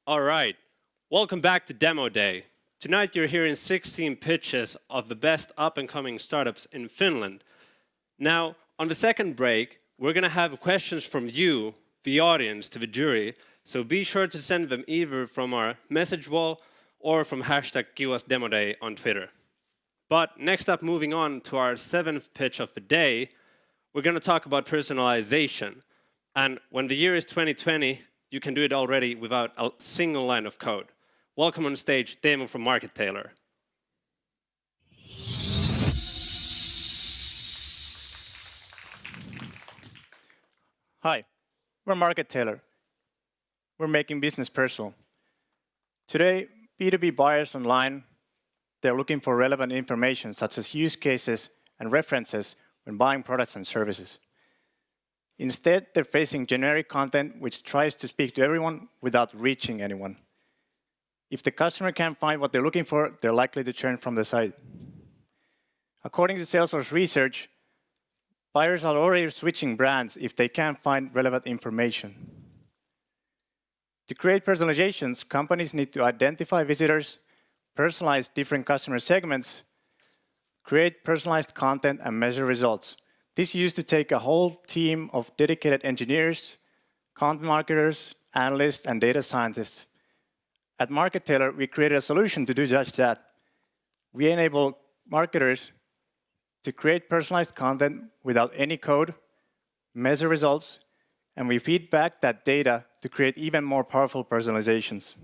All right, welcome back to Demo Day. Tonight you're hearing 16 pitches of the best up-and-coming startups in Finland. Now, on the second break, we're going to have questions from you, the audience, to the jury, so be sure to send them either from our message wall or from hashtag Kiuas Demo Day on Twitter. But next up, moving on to our seventh pitch of the day, we're going to talk about personalization. And when the year is 2020, you can do it already without a single line of code. Welcome on stage, Teemu from Market Tailor. Hi, we're Market Tailor. We're making business personal. Today, B2B buyers online, they're looking for relevant information such as use cases and references when buying products and services. Instead, they're facing generic content which tries to speak to everyone without reaching anyone. If the customer can't find what they're looking for, they're likely to churn from the site. According to Salesforce research, buyers are already switching brands if they can't find relevant information. To create personalizations, companies need to identify visitors, personalize different customer segments, create personalized content, and measure results. This used to take a whole team of dedicated engineers, content marketers, analysts, and data scientists. At Market Tailor, we created a solution to do just that. We enable marketers to create personalized content without any code, measure results, and we feed back that data to create even more powerful personalizations.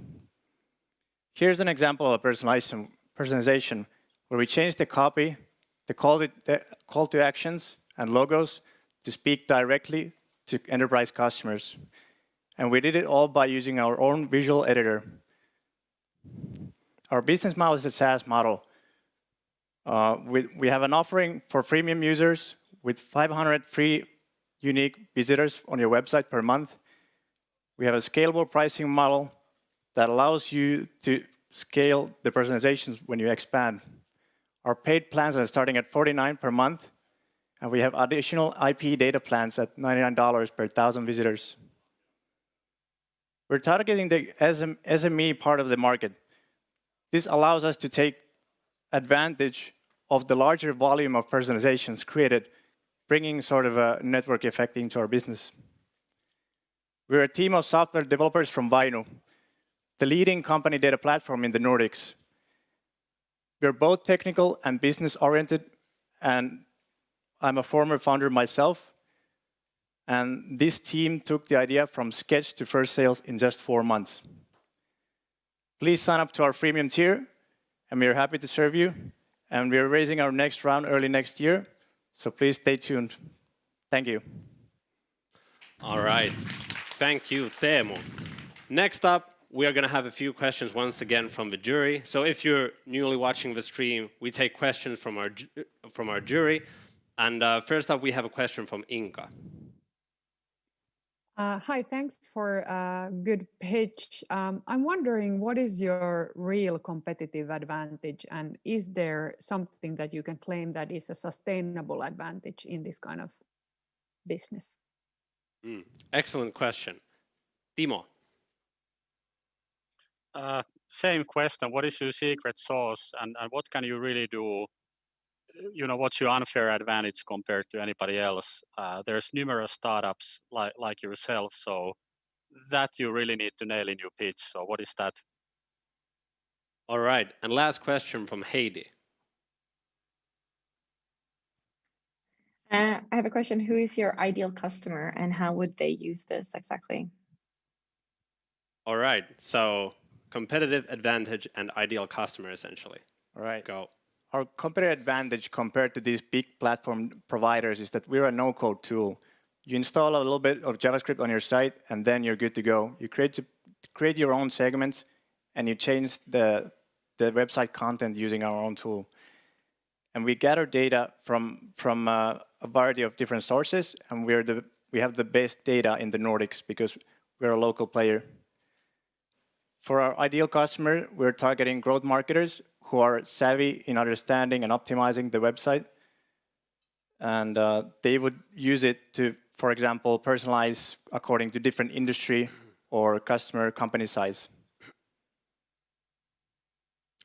Here's an example of a personalization where we change the copy, the call to actions, and logos to speak directly to enterprise customers. And we did it all by using our own visual editor. Our business model is a SaaS model. We have an offering for freemium users with 500 free unique visitors on your website per month. We have a scalable pricing model that allows you to scale the personalizations when you expand. Our paid plans are starting at $49 per month, and we have additional IP data plans at $99 per 1,000 visitors. We're targeting the SME part of the market. This allows us to take advantage of the larger volume of personalizations created, bringing sort of a network effect into our business. We're a team of software developers from Vainu, the leading company data platform in the Nordics. We're both technical and business-oriented, and I'm a former founder myself. And this team took the idea from sketch to first sales in just 4 months. Please sign up to our freemium tier, and we're happy to serve you. And we're raising our next round early next year, so please stay tuned. Thank you. All right. Thank you, Teemu. Next up, we are going to have a few questions once again from the jury. So if you're newly watching the stream, we take questions from our jury. And first up, we have a question from Inka. Hi, thanks for a good pitch. I'm wondering, what is your real competitive advantage, and is there something that you can claim that is a sustainable advantage in this kind of business? Excellent question. Timo. Same question. What is your secret sauce, and what can you really do? You know, what's your unfair advantage compared to anybody else? There's numerous startups like yourself, so that you really need to nail in your pitch. So what is that? All right, and last question from Heidi. I have a question. Who is your ideal customer, and how would they use this exactly? All right, so competitive advantage and ideal customer, essentially. All right. Go. Our competitive advantage compared to these big platform providers is that we're a no-code tool. You install a little bit of JavaScript on your site, and then you're good to go. You create your own segments, and you change the website content using our own tool. And we gather data from a variety of different sources, and we have the best data in the Nordics because we're a local player. For our ideal customer, we're targeting growth marketers who are savvy in understanding and optimizing the website. And they would use it to for example, personalize according to different industry or customer company size.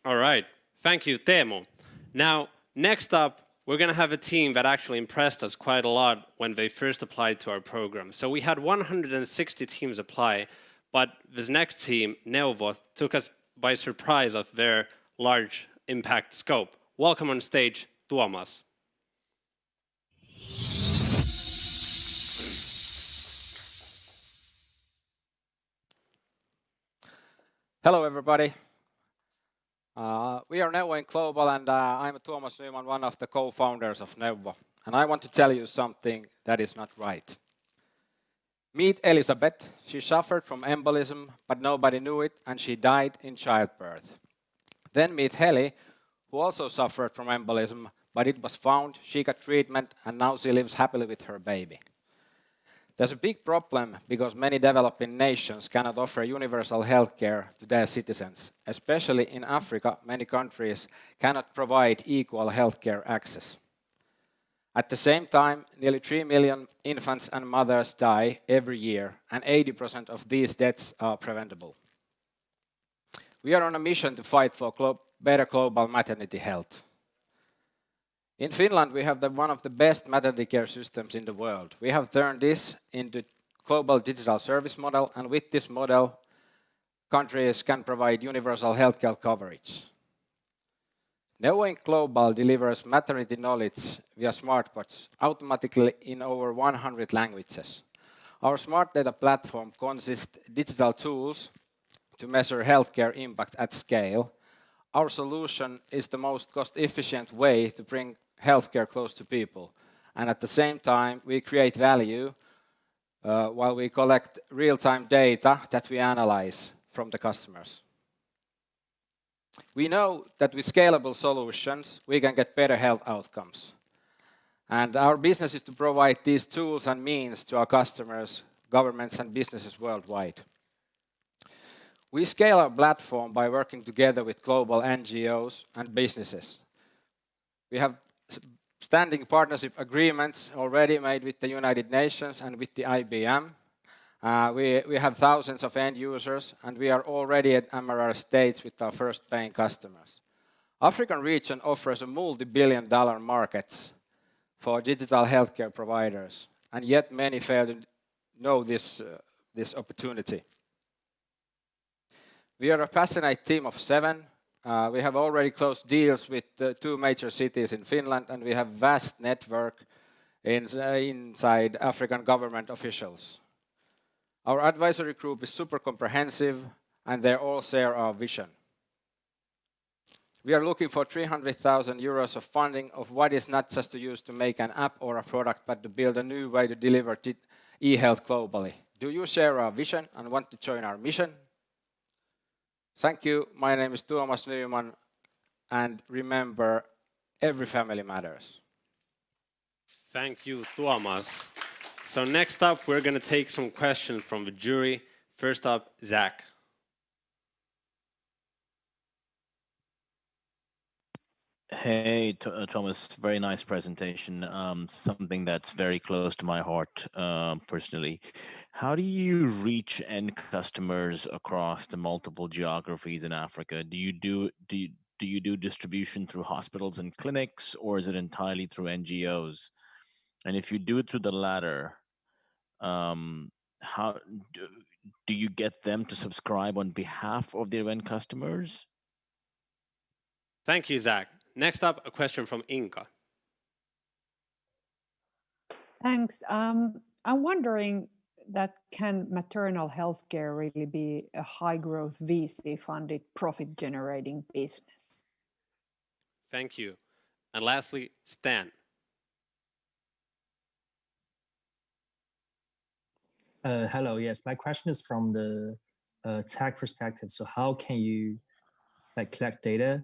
All right. Thank you, Teemu. Now, next up, we're going to have a team that actually impressed us quite a lot when they first applied to our program. So we had 160 teams apply, but this next team, Neovo, took us by surprise of their large impact scope. Welcome on stage, Tuomas. Hello, everybody. We are Neovo in Global, and I'm Tuomas Nyman, one of the co-founders of Neovo. And I want to tell you something that is not right. Meet Elizabeth. She suffered from embolism, but nobody knew it, and she died in childbirth. Then meet Heli, who also suffered from embolism, but it was found, she got treatment, and now she lives happily with her baby. There's a big problem because many developing nations cannot offer universal healthcare to their citizens. Especially in Africa, many countries cannot provide equal healthcare access. At the same time, nearly 3 million infants and mothers die every year, and 80% of these deaths are preventable. We are on a mission to fight for better global maternity health. In Finland, we have one of the best maternity care systems in the world. We have turned this into global digital service model, and with this model, countries can provide universal healthcare coverage. Neovo in Global delivers maternity knowledge via smartbots automatically in over 100 languages. Our smart data platform consists of digital tools to measure healthcare impact at scale. Our solution is the most cost-efficient way to bring healthcare close to people. And at the same time, we create value while we collect real-time data that we analyze from the customers. We know that with scalable solutions, we can get better health outcomes. And our business is to provide these tools and means to our customers, governments, and businesses worldwide. We scale our platform by working together with global NGOs and businesses. We have standing partnership agreements already made with the United Nations and with the IBM. We have thousands of end users, and we are already at MRR stage with our first paying customers. African region offers a multi-billion-dollar market for digital healthcare providers, and yet many fail to know this opportunity. We are a passionate team of 7. We have already closed deals with 2 major cities in Finland, and we have vast network inside African government officials. Our advisory group is super comprehensive, and they all share our vision. We are looking for 300,000 euros of funding of what is not just to use to make an app or a product, but to build a new way to deliver e-health globally. Do you share our vision and want to join our mission? Thank you. My name is Tuomas Nyman, and remember, every family matters. Thank you, Tuomas. So next up, we're going to take some questions from the jury. First up, Zach. Hey, Thomas, very nice presentation. Something that's very close to my heart personally. How do you reach end customers across the multiple geographies in Africa? Do you do distribution through hospitals and clinics, or is it entirely through NGOs? And if you do it through the latter, how do you get them to subscribe on behalf of their end customers? Thank you, Zach. Next up, a question from Inka. Thanks. I'm wondering that can maternal health care really be a high-growth VC-funded profit-generating business? Thank you. And lastly, Stan. Hello, yes, my question is from the tech perspective. So how can you collect data,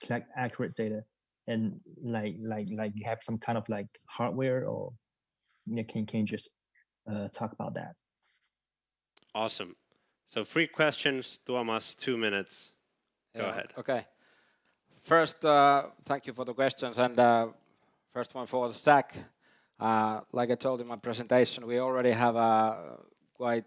collect accurate data, and like you have some kind of hardware, or can you just talk about that? Awesome. So 3 questions, Tuomas, 2 minutes. Go ahead. Okay. First, thank you for the questions, and first one for Zach. Like I told in my presentation, we already have a quite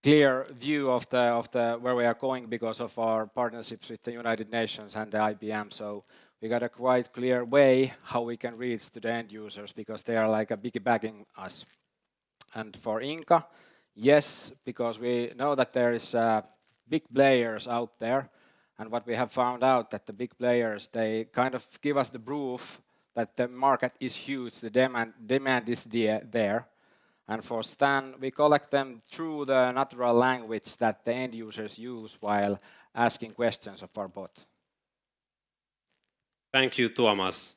clear view of the where we are going because of our partnerships with the United Nations and the IBM. So we got a quite clear way how we can reach to the end users because they are like a piggybacking us. And for Inca, yes, because we know that there is big players out there, and what we have found out that the big players, they kind of give us the proof that the market is huge, the demand is there. And for Stan, we collect them through the natural language that the end users use while asking questions of our bot. Thank you, Tuomas.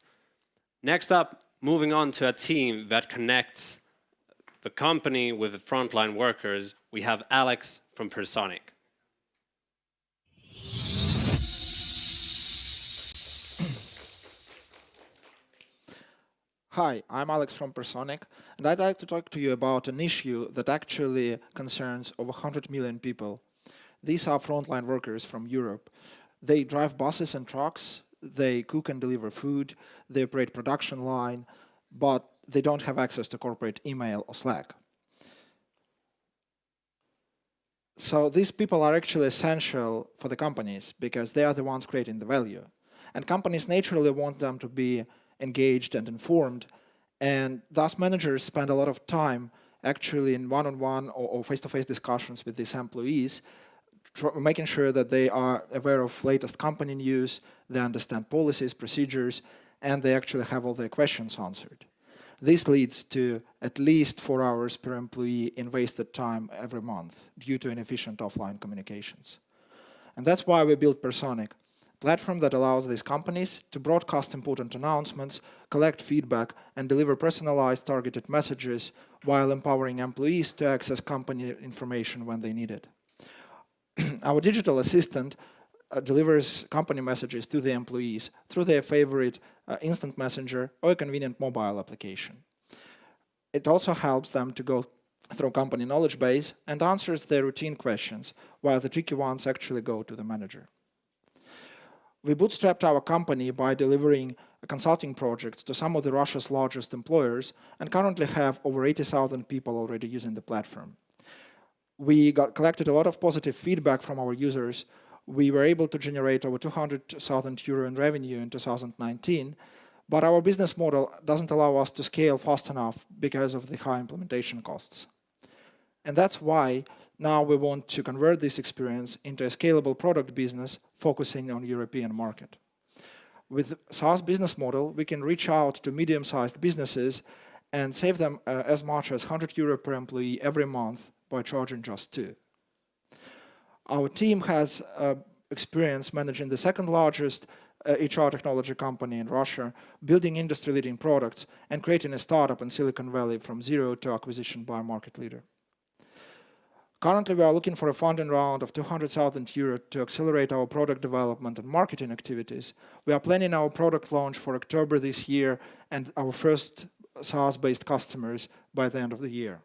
Next up, moving on to a team that connects the company with the frontline workers, we have Alex from Presonic. Hi, I'm Alex from Presonic, and I'd like to talk to you about an issue that actually concerns over 100 million people. These are frontline workers from Europe. They drive buses and trucks, they cook and deliver food, they operate production line, but they don't have access to corporate email or Slack. So these people are actually essential for the companies because they are the ones creating the value. And companies naturally want them to be engaged and informed, and thus managers spend a lot of time actually in one-on-one or face-to-face discussions with these employees, making sure that they are aware of latest company news, they understand policies, procedures, and they actually have all their questions answered. This leads to at least 4 hours per employee in wasted time every month due to inefficient offline communications. And that's why we built Presonic, platform that allows these companies to broadcast important announcements, collect feedback, and deliver personalized targeted messages while empowering employees to access company information when they need it. Our digital assistant delivers company messages to the employees through their favorite instant messenger or a convenient mobile application. It also helps them to go through company knowledge base and answers their routine questions, while the tricky ones actually go to the manager. We bootstrapped our company by delivering consulting projects to some of Russia's largest employers and currently have over 80,000 people already using the platform. We collected a lot of positive feedback from our users. We were able to generate over 200,000 euro in revenue in 2019, but our business model doesn't allow us to scale fast enough because of the high implementation costs. And that's why now we want to convert this experience into a scalable product business focusing on European market. With SaaS business model, we can reach out to medium-sized businesses and save them as much as 100 euro per employee every month by charging just 2. Our team has experience managing the second largest HR technology company in Russia, building industry-leading products, and creating a startup in Silicon Valley from zero to acquisition by a market leader. Currently, we are looking for a funding round of 200,000 euro to accelerate our product development and marketing activities. We are planning our product launch for October this year and our first SaaS-based customers by the end of the year.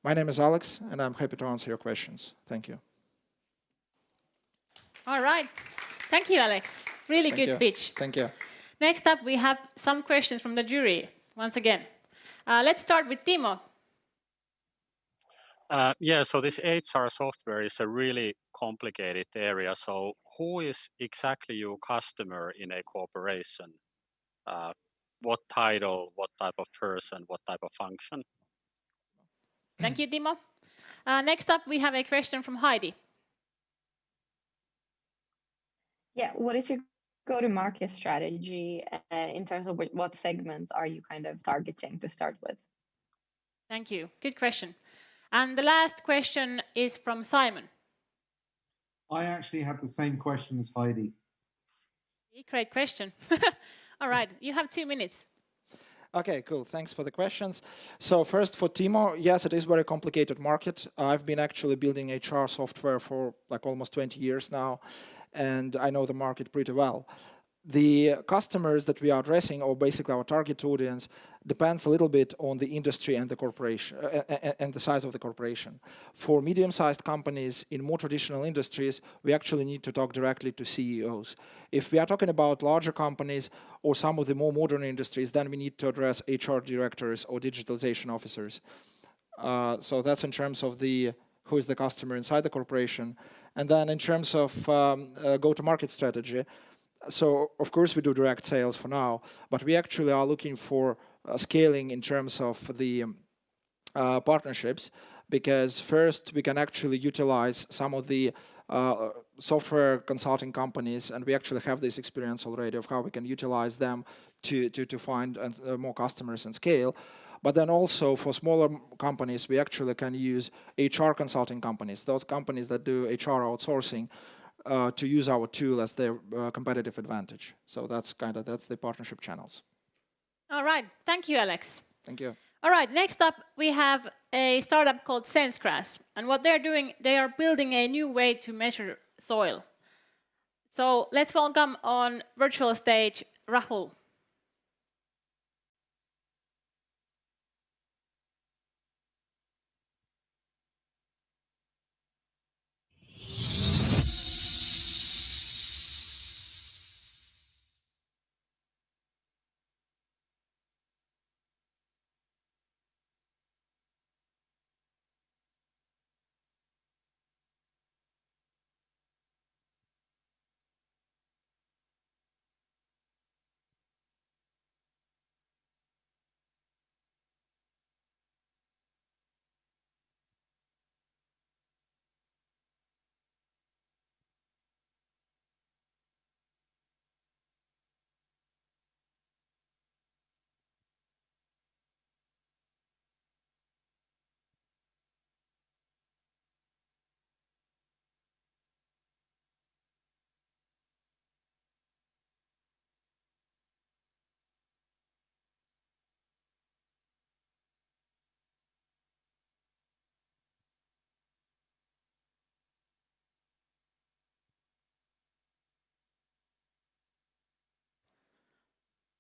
My name is Alex, and I'm happy to answer your questions. Thank you. All right. Thank you, Alex. Really good pitch. Thank you. Next up, we have some questions from the jury, once again. Let's start with Timo. Yeah, so this HR software is a really complicated area. So who is exactly your customer in a corporation? What title, what type of person, what type of function? Thank you, Timo. Next up, we have a question from Heidi. Yeah, what is your go-to-market strategy in terms of what segments are you kind of targeting to start with? Thank you. Good question. And the last question is from Simon. I actually have the same question as Heidi. Great question. All right, you have 2 minutes. Okay, cool. Thanks for the questions. So first for Timo, yes, it is a very complicated market. I've been actually building HR software for like almost 20 years now, and I know the market pretty well. The customers that we are addressing, or basically our target audience, depends a little bit on the industry and the corporation and the size of the corporation. For medium-sized companies in more traditional industries, we actually need to talk directly to CEOs. If we are talking about larger companies or some of the more modern industries, then we need to address HR directors or digitalization officers. So that's in terms of who is the customer inside the corporation. And then in terms of go-to-market strategy, so of course we do direct sales for now, but we actually are looking for scaling in terms of the partnerships, because first we can actually utilize some of the software consulting companies, and we actually have this experience already of how we can utilize them to find more customers and scale. But then also for smaller companies, we actually can use HR consulting companies, those companies that do HR outsourcing, to use our tool as their competitive advantage. So that's the partnership channels. All right, thank you, Alex. Thank you. All right, next up we have a startup called Sensgrass, and what they're doing, they are building a new way to measure soil. So let's welcome on virtual stage Rahul.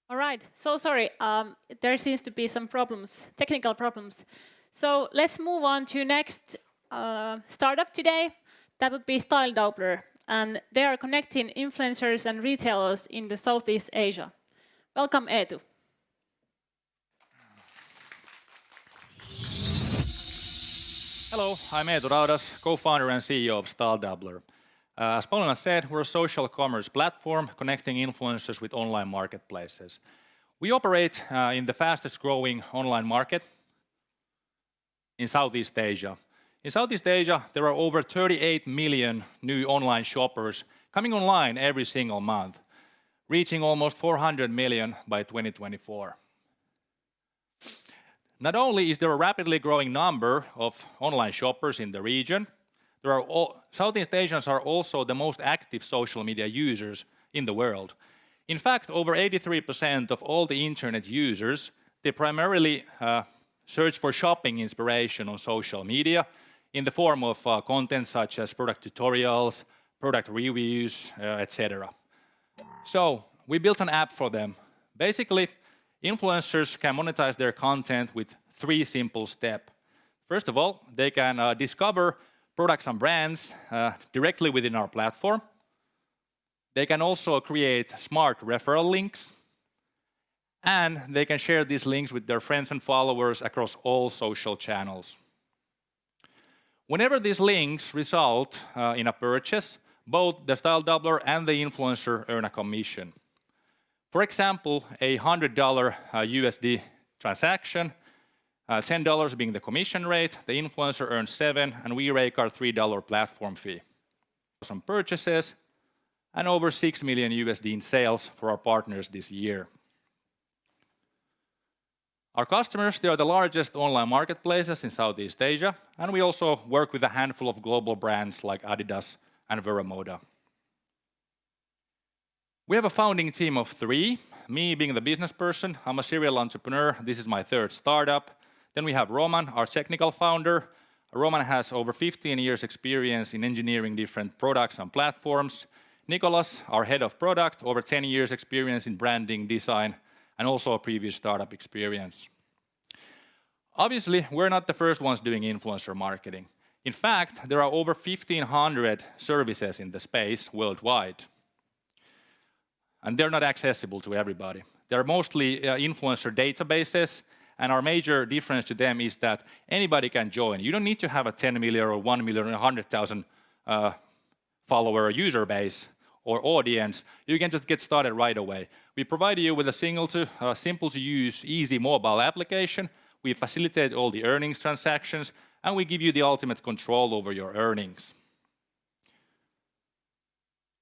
All right, so sorry, there seems to be some problems, technical problems. So let's move on to next startup today. That would be Style Doubler, and they are connecting influencers and retailers in the Southeast Asia. Welcome, Eetu. Hello, I'm Eetu Raudas, co-founder and CEO of Style Doubler. As Paulina said, we're a social commerce platform connecting influencers with online marketplaces. We operate in the fastest growing online market in Southeast Asia. In Southeast Asia, there are over 38 million new online shoppers coming online every single month, reaching almost 400 million by 2024. Not only is there a rapidly growing number of online shoppers in the region, Southeast Asians are also the most active social media users in the world. In fact, over 83% of all the internet users, they primarily search for shopping inspiration on social media in the form of content such as product tutorials, product reviews, etc. So we built an app for them. Basically, influencers can monetize their content with 3 simple steps. First of all, they can discover products and brands directly within our platform. They can also create smart referral links, and they can share these links with their friends and followers across all social channels. Whenever these links result in a purchase, both the Style Doubler and the influencer earn a commission. For example, a $100 USD transaction, $10 being the commission rate, the influencer earns $7, and we rake our $3 platform fee. Some purchases and over $6 million USD in sales for our partners this year. Our customers, they are the largest online marketplaces in Southeast Asia, and we also work with a handful of global brands like Adidas and Veramoda. We have a founding team of 3, me being the business person. I'm a serial entrepreneur. This is my 3rd startup. Then we have Roman, our technical founder. Roman has over 15 years experience in engineering different products and platforms. Nicholas, our head of product, over 10 years experience in branding, design, and also a previous startup experience. Obviously, we're not the first ones doing influencer marketing. In fact, there are over 1,500 services in the space worldwide. And they're not accessible to everybody. They're mostly influencer databases, and our major difference to them is that anybody can join. You don't need to have a 10 million or 1 million or 100,000 follower user base or audience. You can just get started right away. We provide you with a simple to use, easy mobile application. We facilitate all the earnings transactions, and we give you the ultimate control over your earnings.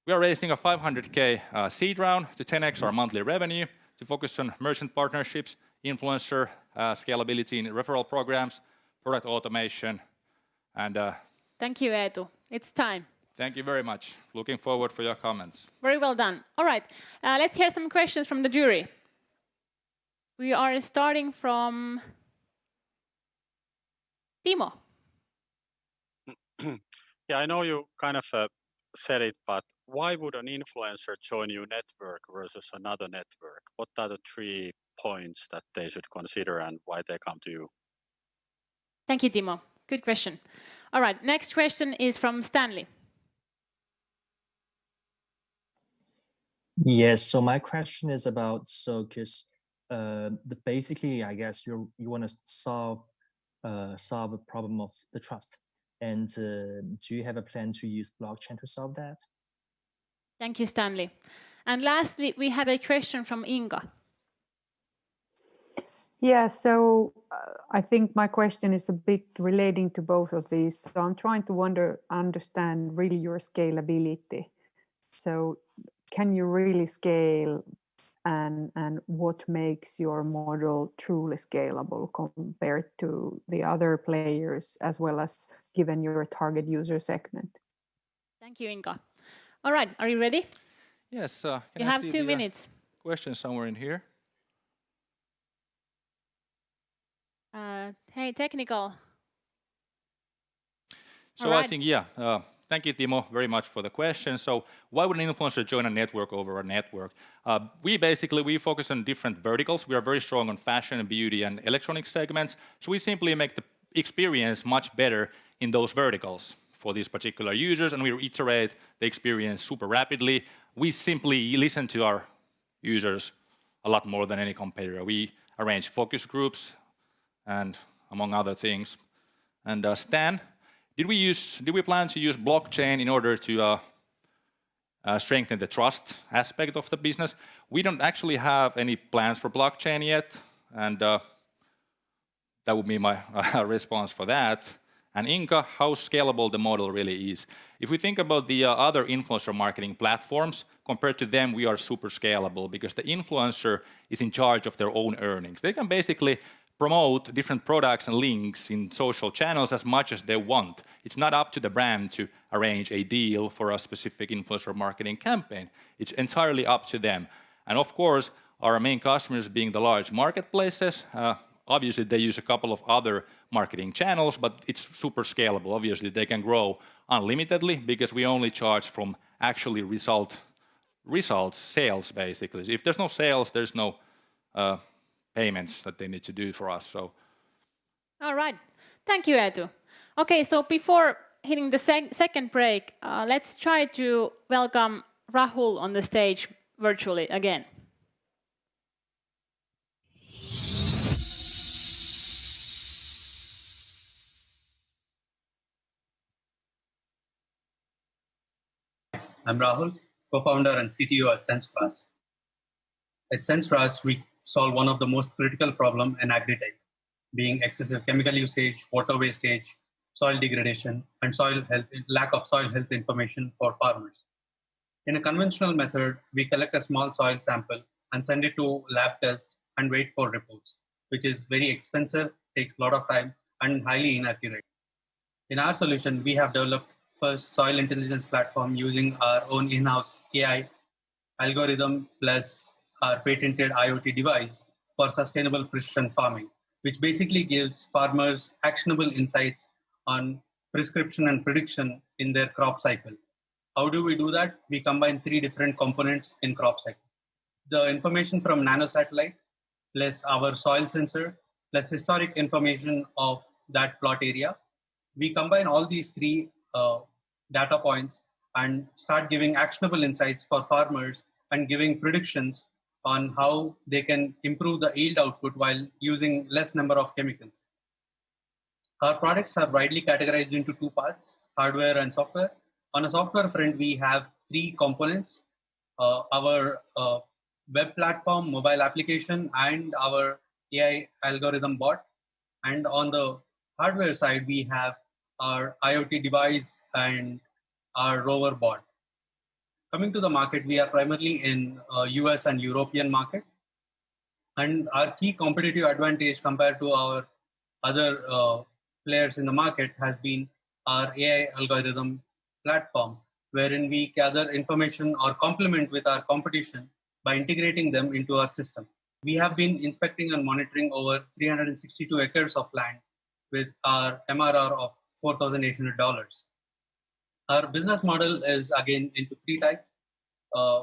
We are raising a 500K seed round to 10x our monthly revenue to focus on merchant partnerships, influencer scalability in referral programs, product automation, and Thank you, Eetu. It's time. Thank you very much. Looking forward for your comments. Very well done. All right, let's hear some questions from the jury. We are starting from Timo. Yeah, I know you kind of said it, but why would an influencer join your network versus another network? What are the 3 points that they should consider and why they come to you? Thank you, Timo. Good question. All right, next question is from Stanley. Yes, so my question is about, because basically, I guess you want to solve a problem of the trust. And do you have a plan to use blockchain to solve that? Thank you, Stanley. And lastly, we have a question from Inga. Yeah, so I think my question is a bit relating to both of these. So I'm trying to understand really your scalability. So can you really scale, and what makes your model truly scalable compared to the other players, as well as given your target user segment? Thank you, Inga. All right, are you ready? Yes. You have 2 minutes. Question somewhere in here. Hey, technical. So I think, thank you, Timo, very much for the question. So why would an influencer join a network over a network? We focus on different verticals. We are very strong on fashion and beauty and electronic segments. So we simply make the experience much better in those verticals for these particular users, and we iterate the experience super rapidly. We simply listen to our users a lot more than any competitor. We arrange focus groups and among other things. And Stan, did we plan to use blockchain in order to strengthen the trust aspect of the business? We don't actually have any plans for blockchain yet, and that would be my response for that. And Inka, how scalable the model really is. If we think about the other influencer marketing platforms, compared to them, we are super scalable because the influencer is in charge of their own earnings. They can basically promote different products and links in social channels as much as they want. It's not up to the brand to arrange a deal for a specific influencer marketing campaign. It's entirely up to them. And of course, our main customers being the large marketplaces, obviously they use a couple of other marketing channels, but it's super scalable. Obviously, they can grow unlimitedly because we only charge from actually results, sales, basically. So if there's no sales, there's no payments that they need to do for us. So, all right. Thank you, Eetu. Okay, so before hitting the second break, let's try to welcome Rahul on the stage virtually again. I'm Rahul, co-founder and CTO at Sensgrass. At Sensgrass, we solve one of the most critical problems in agri-tech, being excessive chemical usage, water wastage, soil degradation, and lack of soil health information for farmers. In a conventional method, we collect a small soil sample and send it to lab test and wait for reports, which is very expensive, takes a lot of time, and highly inaccurate. In our solution, we have developed first soil intelligence platform using our own in-house AI algorithm plus our patented IoT device for sustainable precision farming, which basically gives farmers actionable insights on prescription and prediction in their crop cycle. How do we do that? We combine 3 different components in crop cycle. The information from nanosatellite plus our soil sensor, plus historic information of that plot area. We combine all these three data points and start giving actionable insights for farmers and giving predictions on how they can improve the yield output while using less number of chemicals. Our products are widely categorized into two parts, hardware and software. On a software front, we have three components, our web platform, mobile application, and our AI algorithm bot. And on the hardware side, we have our IoT device and our rover bot. Coming to the market, we are primarily in US and European market. And our key competitive advantage compared to our other players in the market has been our AI algorithm platform, wherein we gather information or complement with our competition by integrating them into our system. We have been inspecting and monitoring over 362 acres of land with our MRR of $4,800. Our business model is again into three types,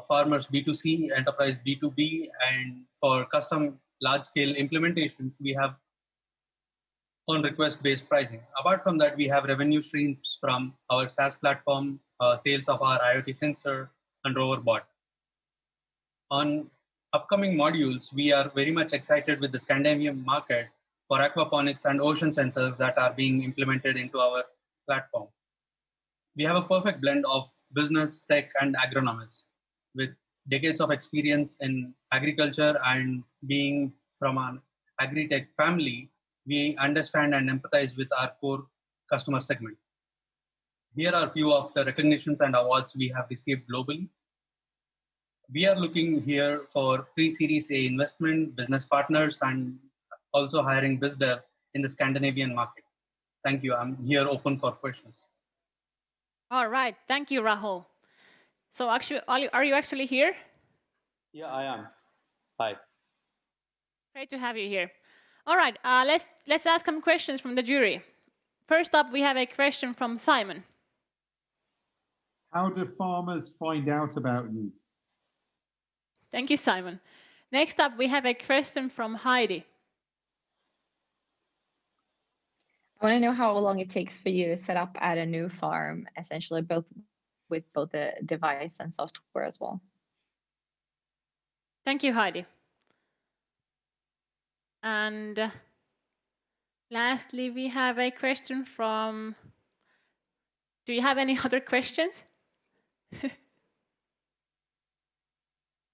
farmers B2C, enterprise B2B, and for custom large-scale implementations, we have on request-based pricing. Apart from that, we have revenue streams from our SaaS platform, sales of our IoT sensor and rover bot. On upcoming modules, we are very much excited with the Scandinavian market for aquaponics and ocean sensors that are being implemented into our platform. We have a perfect blend of business, tech, and agronomists. With decades of experience in agriculture and being from an agri-tech family, we understand and empathize with our core customer segment. Here are a few of the recognitions and awards we have received globally. We are looking here for pre-Series A investment, business partners, and also hiring BizDev in the Scandinavian market. Thank you. I'm here open for questions. All right. Thank you, Rahul. So actually, are you actually here? Yeah, I am. Hi. Great to have you here. All right, let's ask some questions from the jury. First up, we have a question from Simon. How do farmers find out about you? Thank you, Simon. Next up, we have a question from Heidi. I want to know how long it takes for you to set up at a new farm, essentially with both the device and software as well. Thank you, Heidi. And lastly, we have a question from... Do you have any other questions?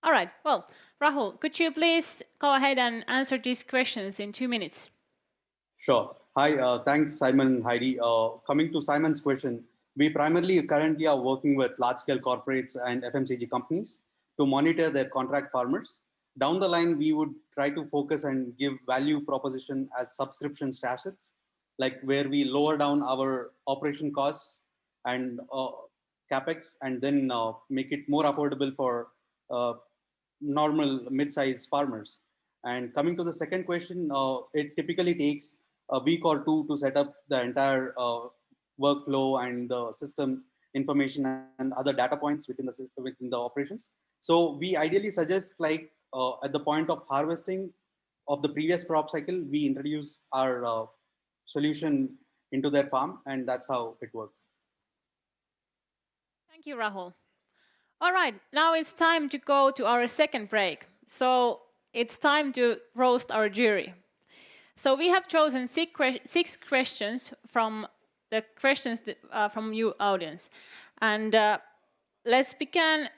All right, well, Rahul, could you please go ahead and answer these questions in 2 minutes? Sure. Hi, thanks, Simon and Heidi. Coming to Simon's question, we primarily currently are working with large-scale corporates and FMCG companies to monitor their contract farmers. Down the line, we would try to focus and give value proposition as subscription sachets, like where we lower down our operation costs and capex, and then make it more affordable for normal mid-sized farmers. And coming to the second question, it typically takes a week or two to set up the entire workflow and the system information and other data points within the operations. So we ideally suggest, like at the point of harvesting of the previous crop cycle, we introduce our solution into their farm, and that's how it works. Thank you, Rahul. All right, now it's time to go to our second break. So it's time to roast our jury. So we have chosen 6 questions from the questions from you audience, and let's begin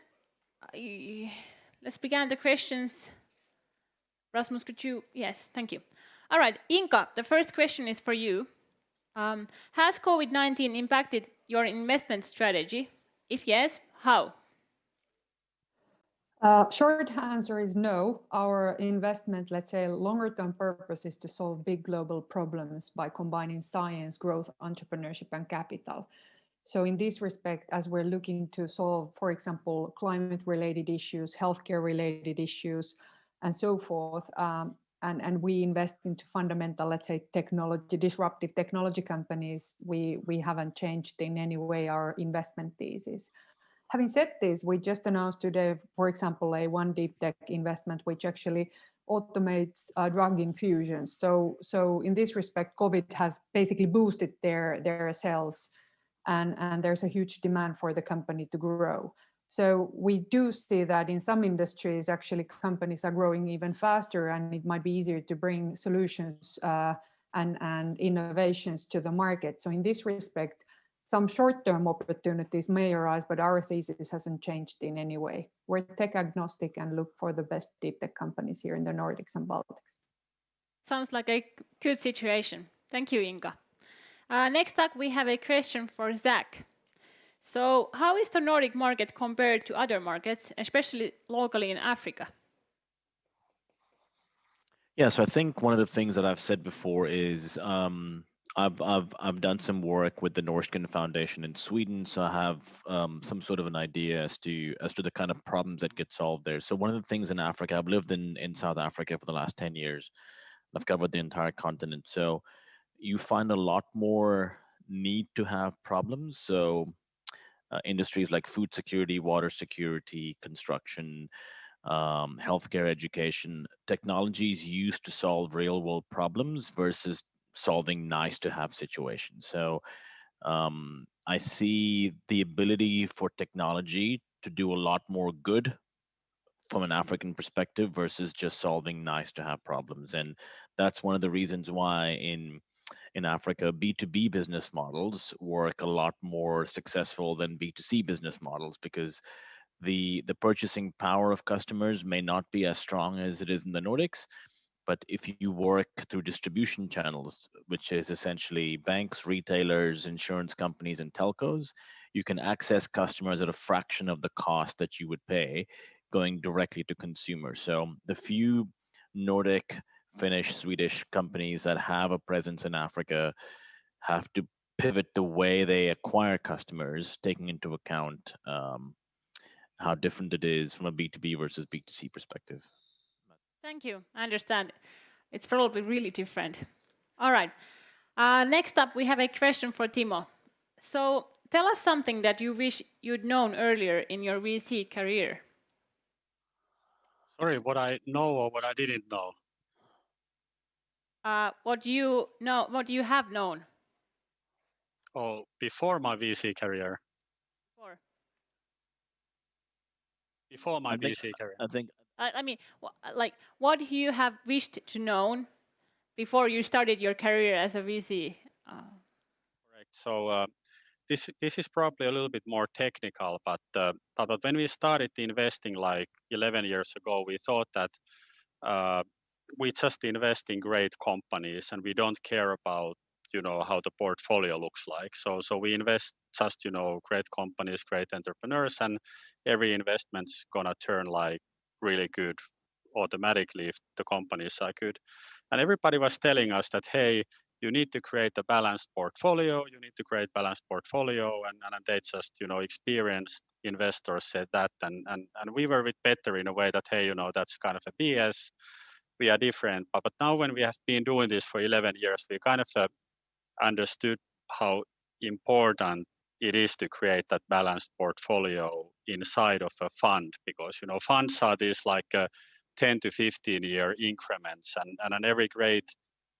the questions. Rasmus, could you? Yes, thank you. All right, Inka, the first question is for you. Has COVID-19 impacted your investment strategy? If yes, how? Short answer is no. Our investment, let's say, longer-term purpose is to solve big global problems by combining science, growth, entrepreneurship, and capital. So in this respect, as we're looking to solve, for example, climate-related issues, healthcare-related issues, and so forth, and we invest into fundamental, let's say, technology, disruptive technology companies, we haven't changed in any way our investment thesis. Having said this, we just announced today, for example, a one deep tech investment, which actually automates drug infusions. So in this respect, COVID has basically boosted their sales, and there's a huge demand for the company to grow. So we do see that in some industries, actually companies are growing even faster, and it might be easier to bring solutions and innovations to the market. So in this respect, some short-term opportunities may arise, but our thesis hasn't changed in any way. We're tech agnostic and look for the best deep tech companies here in the Nordics and Baltics. Sounds like a good situation. Thank you, Inka. Next up, we have a question for Zach. So how is the Nordic market compared to other markets, especially locally in Africa? Yeah, so I think one of the things that I've said before is I've done some work with the Norsken Foundation in Sweden, so I have some sort of an idea as to the kind of problems that get solved there. So one of the things in Africa, I've lived in South Africa for the last 10 years. I've covered the entire continent. So you find a lot more need to have problems. So industries like food security, water security, construction, healthcare, education, technologies used to solve real world problems versus solving nice to have situations. So I see the ability for technology to do a lot more good from an African perspective versus just solving nice to have problems. And that's one of the reasons why in Africa, B2B business models work a lot more successful than B2C business models, because the purchasing power of customers may not be as strong as it is in the Nordics. But if you work through distribution channels, which is essentially banks, retailers, insurance companies, and telcos, you can access customers at a fraction of the cost that you would pay going directly to consumers. So the few Nordic, Finnish, Swedish companies that have a presence in Africa have to pivot the way they acquire customers, taking into account how different it is from a B2B versus B2C perspective. Thank you. I understand. It's probably really different. All right. Next up, we have a question for Timo. So tell us something that you wish you'd known earlier in your VC career. Sorry, what I know or what I didn't know? What you know, what you have known. Oh, before my VC career. Before my VC career. I think. I mean, like, what you have wished to know before you started your career as a VC. Correct. So this is probably a little bit more technical, but when we started investing like 11 years ago, we thought that we just invest in great companies and we don't care about how the portfolio looks like. So we invest just great companies, great entrepreneurs, and every investment's gonna turn like really good automatically if the companies are good. And everybody was telling us that, hey, you need to create a balanced portfolio, you need to create balanced portfolio, and they just, experienced investors said that, and we were a bit better in a way that, hey, that's kind of a BS, we are different. But now when we have been doing this for 11 years, we kind of understood how important it is to create that balanced portfolio inside of a fund, because funds are these like 10 to 15 year increments, and every great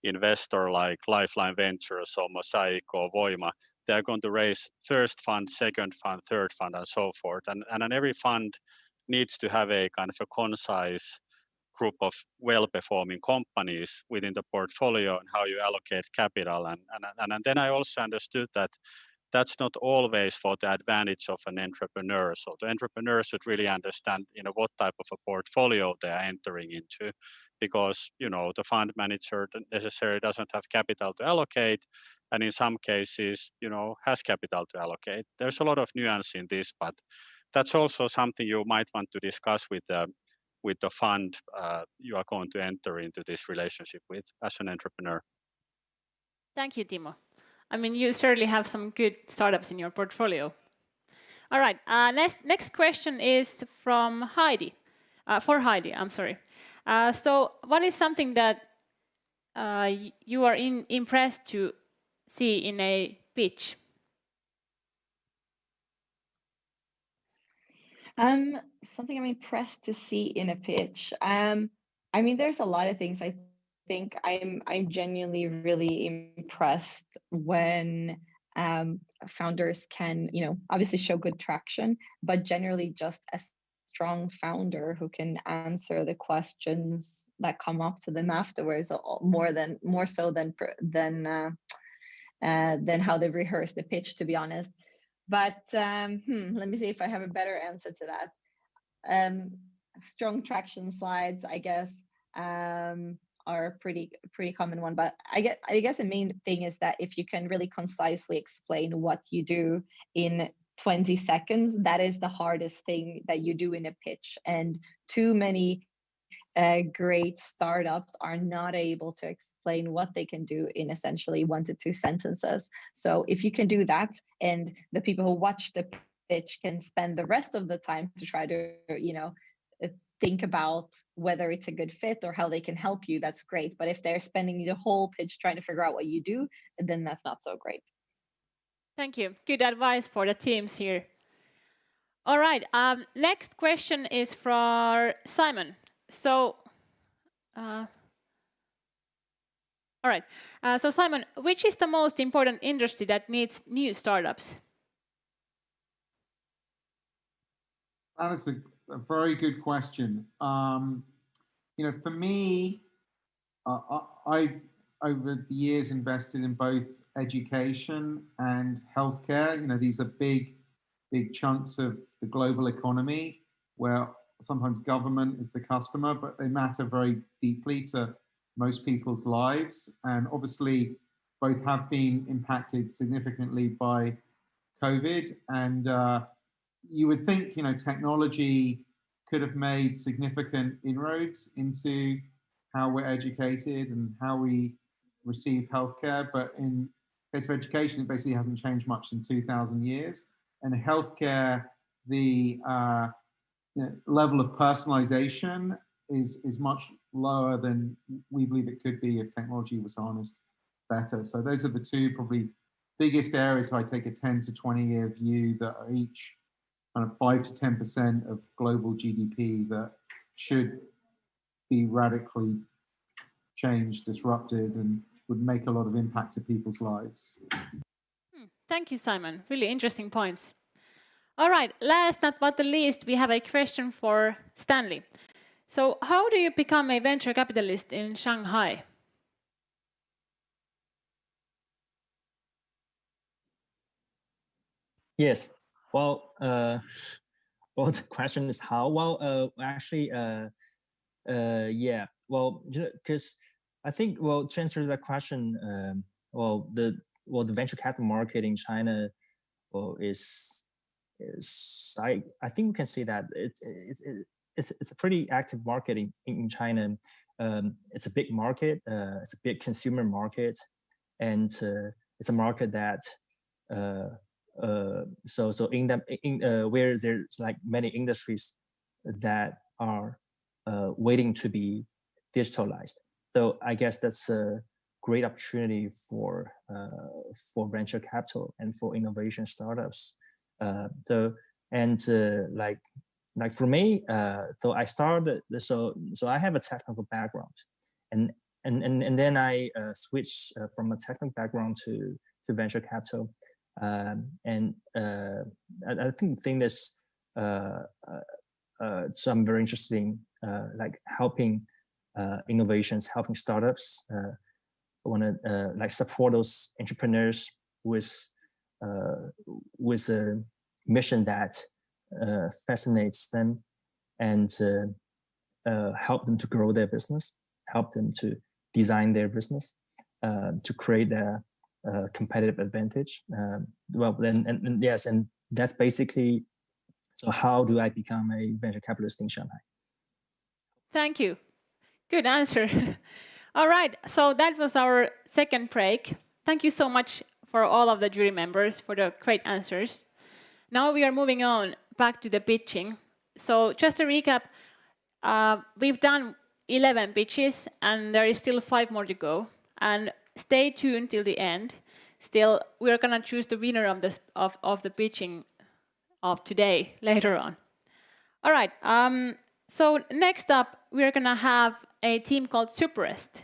investor like Lifeline Ventures or Mosaic or Voima, they're going to raise first fund, second fund, third fund, and so forth. And every fund needs to have a kind of a concise group of well-performing companies within the portfolio and how you allocate capital. And then I also understood that that's not always for the advantage of an entrepreneur. So the entrepreneur should really understand, what type of a portfolio they are entering into, because, the fund manager necessarily doesn't have capital to allocate, and in some cases, has capital to allocate. There's a lot of nuance in this, but that's also something you might want to discuss with the fund you are going to enter into this relationship with as an entrepreneur. Thank you, Timo. I mean, you certainly have some good startups in your portfolio. All right, next question is from Heidi. For Heidi, I'm sorry. So what is something that you are impressed to see in a pitch? Something I'm impressed to see in a pitch. I mean, there's a lot of things. I think I'm genuinely really impressed when founders can, obviously show good traction, but generally just a strong founder who can answer the questions that come up to them afterwards, more so than how they rehearse the pitch, to be honest. But let me see if I have a better answer to that. Strong traction slides, I guess, are a pretty common one. But I guess the main thing is that if you can really concisely explain what you do in 20 seconds, that is the hardest thing that you do in a pitch. And too many great startups are not able to explain what they can do in essentially 1 to 2 sentences. So if you can do that, and the people who watch the pitch can spend the rest of the time to try to, think about whether it's a good fit or how they can help you, that's great. But if they're spending the whole pitch trying to figure out what you do, then that's not so great. Thank you. Good advice for the teams here. All right. Next question is for Simon. So, all right. So Simon, which is the most important industry that needs new startups? That is a very good question. For me, I over the years invested in both education and healthcare. These are big chunks of the global economy where sometimes government is the customer, but they matter very deeply to most people's lives. And obviously, both have been impacted significantly by COVID. And you would think, technology could have made significant inroads into how we're educated and how we receive healthcare. But in case of education, it basically hasn't changed much in 2,000 years. And healthcare, the level of personalization is much lower than we believe it could be if technology was harnessed better. So those are the two probably biggest areas if I take a 10 to 20 year view that are each kind of 5 to 10% of global GDP that should be radically changed, disrupted, and would make a lot of impact to people's lives. Thank you, Simon. Really interesting points. All right, last but not the least, we have a question for Stanley. So how do you become a venture capitalist in Shanghai? Yes. Well, the question is how? Well, actually, yeah. Well, because I think, to answer that question, the venture capital market in China, is I think we can say that it's a pretty active market in China. It's a big market. It's a big consumer market, and it's a market that so where there's like many industries that are waiting to be digitalized. So I guess that's a great opportunity for venture capital and for innovation startups. Like for me, so I started. So I have a technical background, and then I switched from a technical background to venture capital. And I think this so I'm very interested in like helping innovations, helping startups. I want to like support those entrepreneurs with a mission that fascinates them, and help them to grow their business, help them to design their business, to create their competitive advantage. Yes, and that's basically, so how do I become a venture capitalist in Shanghai? Thank you. Good answer. All right, so that was our second break. Thank you so much for all of the jury members for the great answers. Now we are moving on back to the pitching. So just to recap, we've done 11 pitches and there is still 5 more to go. And stay tuned till the end. Still, we're gonna choose the winner of the pitching of today later on. All right. So next up, we're gonna have a team called Superst.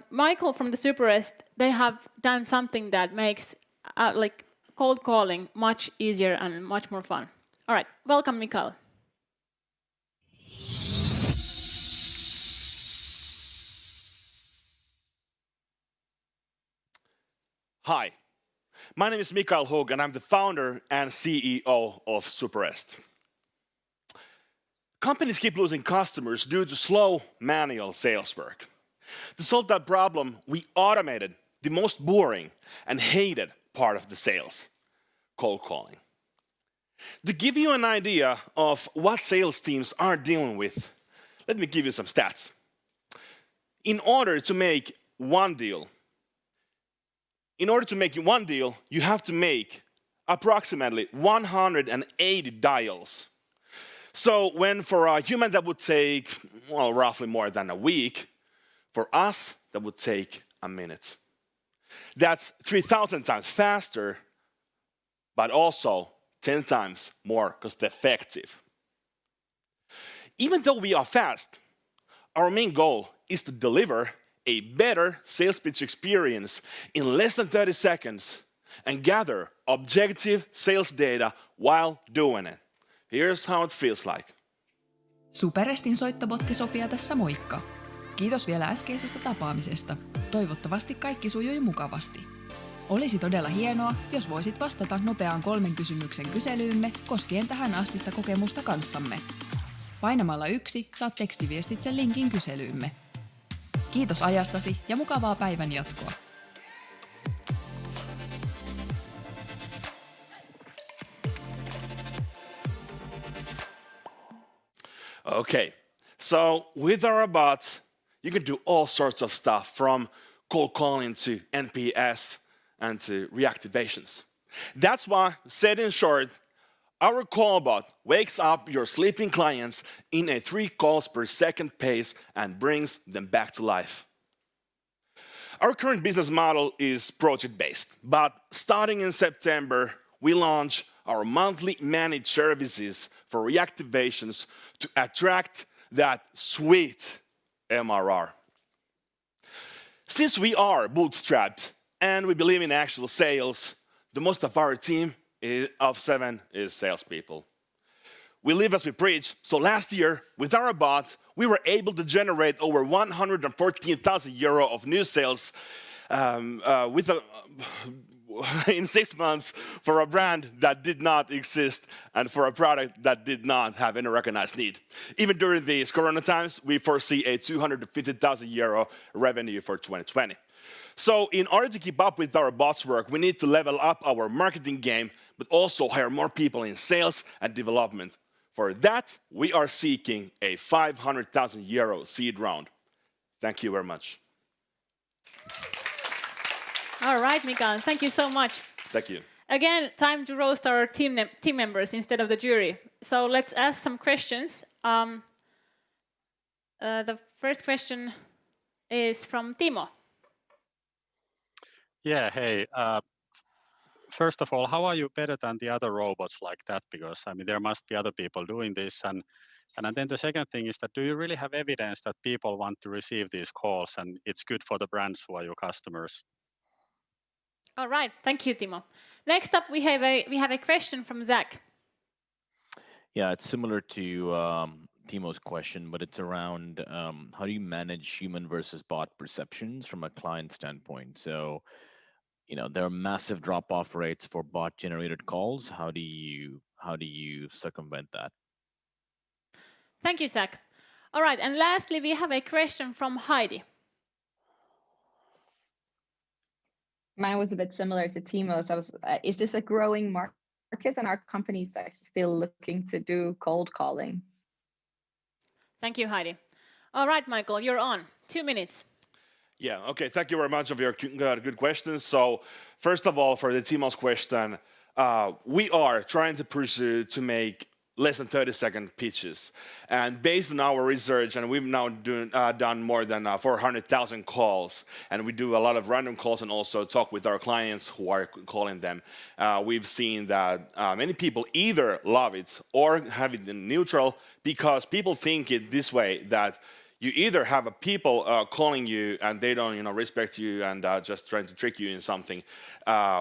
Michael from the Superst, they have done something that makes like cold calling much easier and much more fun. All right, welcome, Mikael. Hi, my name is Mikael Hug, and I'm the founder and CEO of Superst. Companies keep losing customers due to slow manual sales work. To solve that problem, we automated the most boring and hated part of the sales, cold calling. To give you an idea of what sales teams are dealing with, let me give you some stats. In order to make one deal, you have to make approximately 180 dials. So when for a human that would take, well, roughly more than a week, for us, that would take a minute. That's 3,000 times faster, but also 10 times more cost-effective. Even though we are fast, our main goal is to deliver a better sales pitch experience in less than 30 seconds and gather objective sales data while doing it. Here's how it feels like. Superestin soittobotti Sofia tässä moikka. Kiitos vielä äskeisestä tapaamisesta. Toivottavasti kaikki sujui mukavasti. Olisi todella hienoa, jos voisit vastata nopeaan 3 kysymyksen kyselyymme koskien tähän astista kokemusta kanssamme. Painamalla 1 saat tekstiviestitse linkin kyselyymme. Kiitos ajastasi ja mukavaa päivän jatkoa. Okay, so with our bots, you can do all sorts of stuff from cold calling to NPS and to reactivations. That's why, said in short, our call bot wakes up your sleeping clients in a 3 calls per second pace and brings them back to life. Our current business model is project-based, but starting in September, we launch our monthly managed services for reactivations to attract that sweet MRR. Since we are bootstrapped and we believe in actual sales, the most of our team of 7 is salespeople. We live as we preach, so last year, with our bot, we were able to generate over 114,000 euro of new sales in 6 months for a brand that did not exist and for a product that did not have any recognized need. Even during these corona times, we foresee a 250,000 euro revenue for 2020. So in order to keep up with our bots work, we need to level up our marketing game, but also hire more people in sales and development. For that, we are seeking a 500,000 euro seed round. Thank you very much. All right, Mikael, thank you so much. Thank you. Again, time to roast our team members instead of the jury. So let's ask some questions. The first question is from Timo. Yeah, hey. First of all, how are you better than the other robots like that? Because I mean, there must be other people doing this. And then the second thing is that, do you really have evidence that people want to receive these calls and it's good for the brands who are your customers? All right, thank you, Timo. Next up, we have a question from Zach. Yeah, it's similar to Timo's question, but it's around how do you manage human versus bot perceptions from a client standpoint? So, you know, there are massive drop-off rates for bot-generated calls. How do you circumvent that? Thank you, Zach. All right, and lastly, we have a question from Heidi. Mine was a bit similar to Timo's. Is this a growing market, and are companies actually still looking to do cold calling? Thank you, Heidi. All right, Michael, you're on. 2 minutes. Yeah, okay, thank you very much for your good questions. So first of all, for the Timo's question, we are trying to pursue to make less than 30-second pitches. And based on our research, and we've now done more than 400,000 calls, and we do a lot of random calls and also talk with our clients who are calling them, we've seen that many people either love it or have it in neutral, because people think it this way, that You either have people calling you and they don't, respect you and just trying to trick you in something.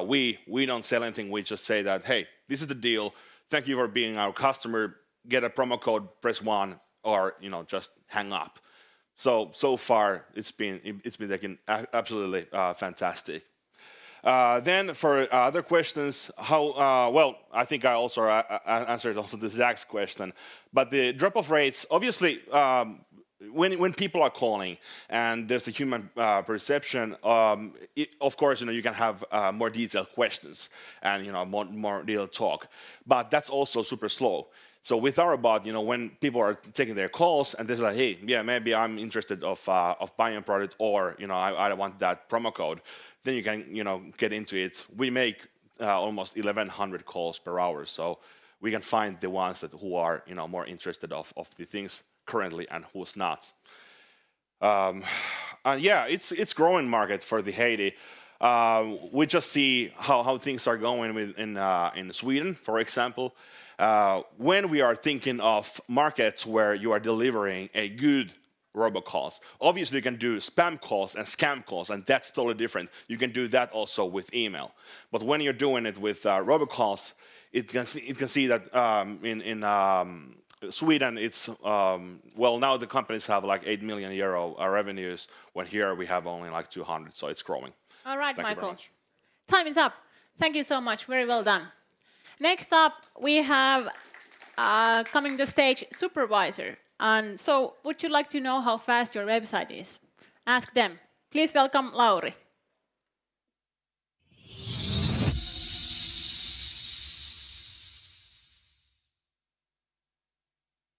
We don't sell anything. We just say that, hey, this is the deal. Thank you for being our customer. Get a promo code, press 1, or just hang up. So far it's been taken absolutely fantastic. Then for other questions, well, I think I also answered also the Zach's question, but the drop-off rates, obviously, when people are calling and there's a human perception, of course, you can have more detailed questions and more detailed talk, but that's also super slow. So with our bot, when people are taking their calls and they're like, hey, yeah, maybe I'm interested of buying a product, or I want that promo code, then you can get into it. We make almost 1,100 calls per hour, so we can find the ones who are more interested of the things currently and who's not. And yeah, it's growing market for the Haiti. We just see how things are going in Sweden, for example. When we are thinking of markets where you are delivering a good robocalls, obviously you can do spam calls and scam calls, and that's totally different. You can do that also with email. But when you're doing it with robocalls, it can see that in Sweden, it's well, now the companies have like 8 million euro revenues, when here we have only like 200, so it's growing. All right, Thank you very Michael. much. Time is up. Thank you so much. Very well done. Next up, we have coming to the stage Supervisor. And so, would you like to know how fast your website is? Ask them. Please welcome Lauri.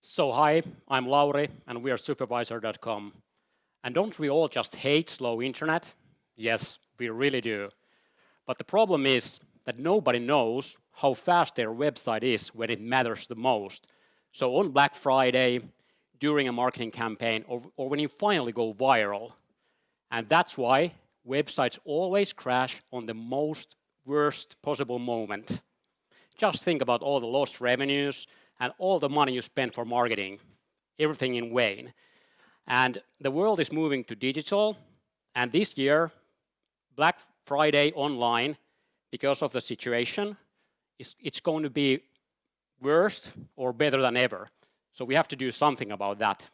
So hi, I'm Lauri, and we are Supervisor.com. And don't we all just hate slow internet? Yes, we really do. But the problem is that nobody knows how fast their website is when it matters the most. So on Black Friday, during a marketing campaign, or when you finally go viral. And that's why websites always crash on the most worst possible moment. Just think about all the lost revenues and all the money you spend for marketing, everything in vain. And the world is moving to digital, and this year, Black Friday online, because of the situation, it's going to be worse or better than ever. So we have to do something about that.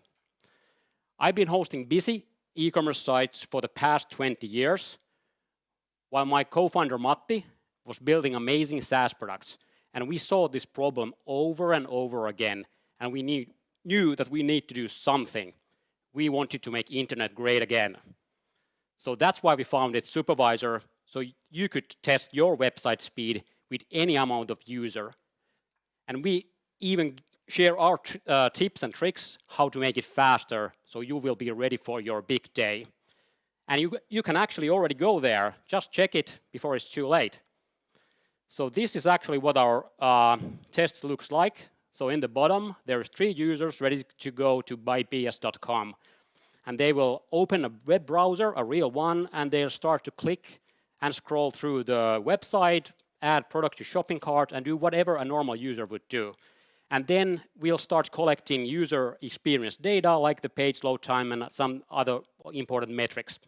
I've been hosting busy e-commerce sites for the past 20 years, while my co-founder Matti was building amazing SaaS products. And we saw this problem over and over again, and we knew that we need to do something. We wanted to make internet great again. So that's why we founded Supervisor, so you could test your website speed with any amount of user. And we even share our tips and tricks how to make it faster, so you will be ready for your big day. And you can actually already go there. Just check it before it's too late. So this is actually what our test looks like. So in the bottom, there's 3 users ready to go to buyps.com. And they will open a web browser, a real one, and they'll start to click and scroll through the website, add product to shopping cart, and do whatever a normal user would do. And then we'll start collecting user experience data like the page load time and some other important metrics.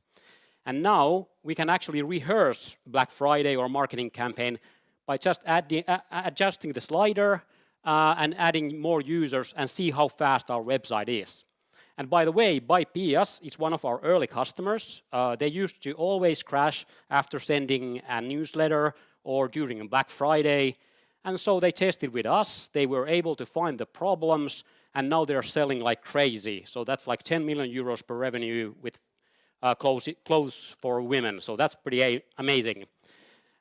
And now we can actually rehearse Black Friday or marketing campaign by just adjusting the slider and adding more users and see how fast our website is. And by the way, BuyPS is one of our early customers. They used to always crash after sending a newsletter or during Black Friday. And so they tested with us. They were able to find the problems, and now they're selling like crazy. So that's like 10 million euros per revenue with clothes for women. So that's pretty amazing.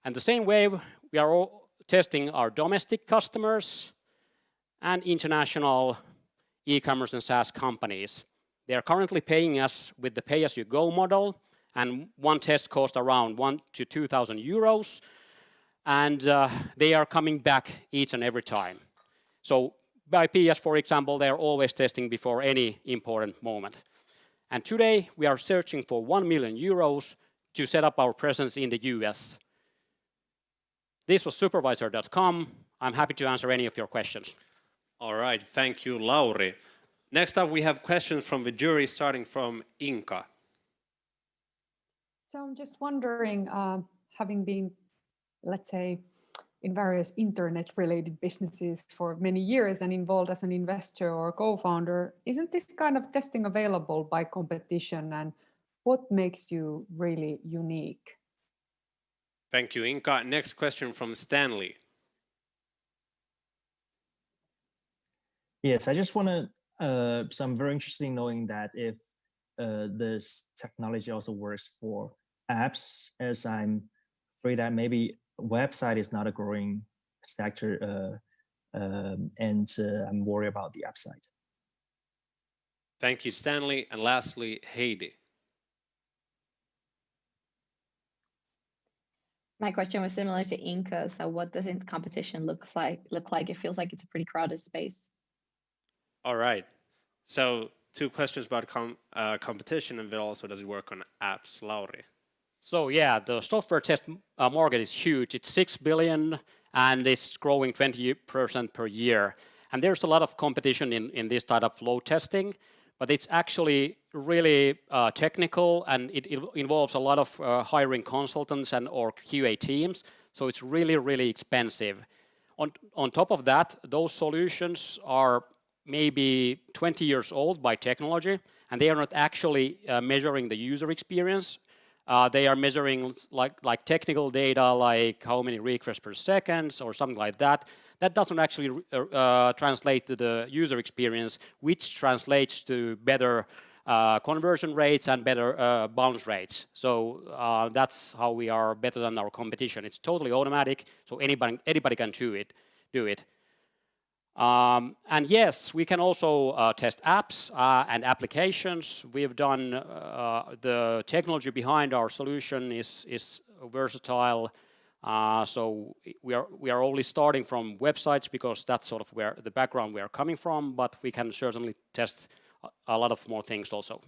And the same way, we are all testing our domestic customers and international e-commerce and SaaS companies. They are currently paying us with the pay-as-you-go model, and one test cost around 1,000 to 2,000 euros. And they are coming back each and every time. So by PS, for example, they are always testing before any important moment. And today we are searching for 1 million euros to set up our presence in the US. This was Supervisor.com. I'm happy to answer any of your questions. All right, thank you, Lauri. Next up, we have questions from the jury, starting from Inka. So I'm just wondering, having been, let's say, in various internet-related businesses for many years and involved as an investor or co-founder, isn't this kind of testing available by competition, and what makes you really unique? Thank you, Inka. Next question from Stanley. Yes, I just want to, so I'm very interested in knowing that if this technology also works for apps, as I'm afraid that maybe website is not a growing sector, and I'm worried about the app side. Thank you, Stanley. And lastly, Heidi. My question was similar to Inka. So what does competition look like? It feels like it's a pretty crowded space. All right. So 2 questions about competition, and then also does it work on apps, Lauri? So yeah, the software test market is huge. It's 6 billion and it's growing 20% per year. And there's a lot of competition in this type of load testing, but it's actually really technical, and it involves a lot of hiring consultants and or QA teams. So it's really, really expensive. On top of that, those solutions are maybe 20 years old by technology, and they are not actually measuring the user experience. They are measuring like technical data, like how many requests per second or something like that. That doesn't actually translate to the user experience, which translates to better conversion rates and better bounce rates. So that's how we are better than our competition. It's totally automatic, so anybody can do it. And yes, we can also test apps and applications. We've done the technology behind our solution is versatile. So we are only starting from websites because that's sort of where the background we are coming from, but we can certainly test a lot of more things also.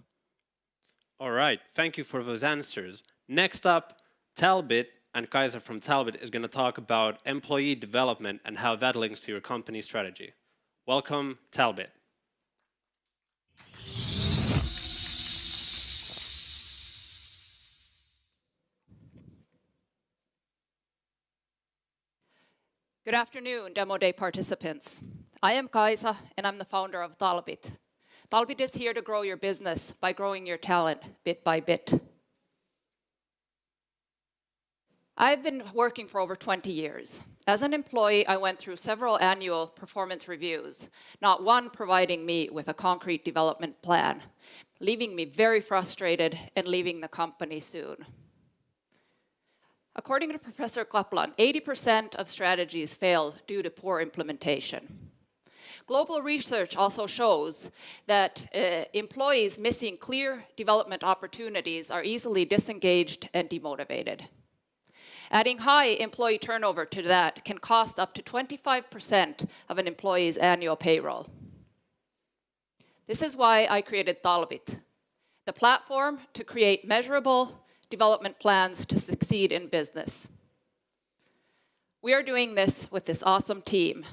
All right, thank you for those answers. Next up, Talbit and Kaisa from Talbit is going to talk about employee development and how that links to your company strategy. Welcome, Talbit. Good afternoon, Demo Day participants. I am Kaisa, and I'm the founder of Talbit. Talbit is here to grow your business by growing your talent bit by bit. I've been working for over 20 years. As an employee, I went through several annual performance reviews, not one providing me with a concrete development plan, leaving me very frustrated and leaving the company soon. According to Professor Kaplan, 80% of strategies fail due to poor implementation. Global research also shows that employees missing clear development opportunities are easily disengaged and demotivated. Adding high employee turnover to that can cost up to 25% of an employee's annual payroll. This is why I created Talbit, the platform to create measurable development plans to succeed in business. We are doing this with this awesome team.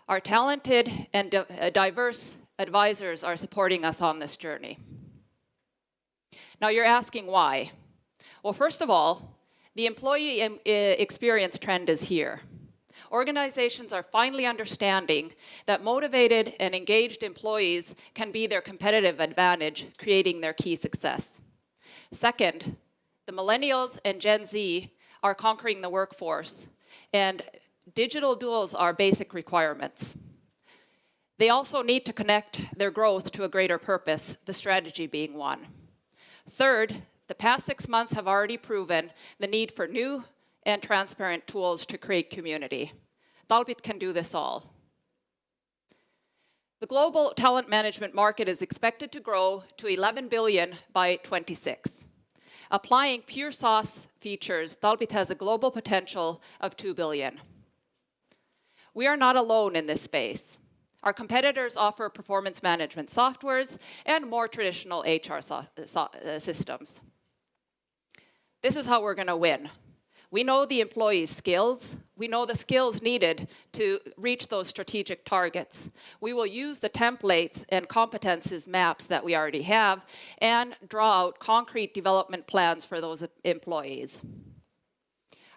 Our talented and diverse advisors are supporting us on this journey. Now you're asking why. Well, first of all, the employee experience trend is here. Organizations are finally understanding that motivated and engaged employees can be their competitive advantage, creating their key success. Second, the millennials and Gen Z are conquering the workforce, and digital tools are basic requirements. They also need to connect their growth to a greater purpose, the strategy being one. Third, the past 6 months have already proven the need for new and transparent tools to create community. Talbit can do this all. The global talent management market is expected to grow to 11 billion by 2026. Applying pure SaaS features, Talbit has a global potential of 2 billion. We are not alone in this space. Our competitors offer performance management softwares and more traditional HR systems. This is how we're going to win. We know the employees' skills. We know the skills needed to reach those strategic targets. We will use the templates and competences maps that we already have and draw out concrete development plans for those employees.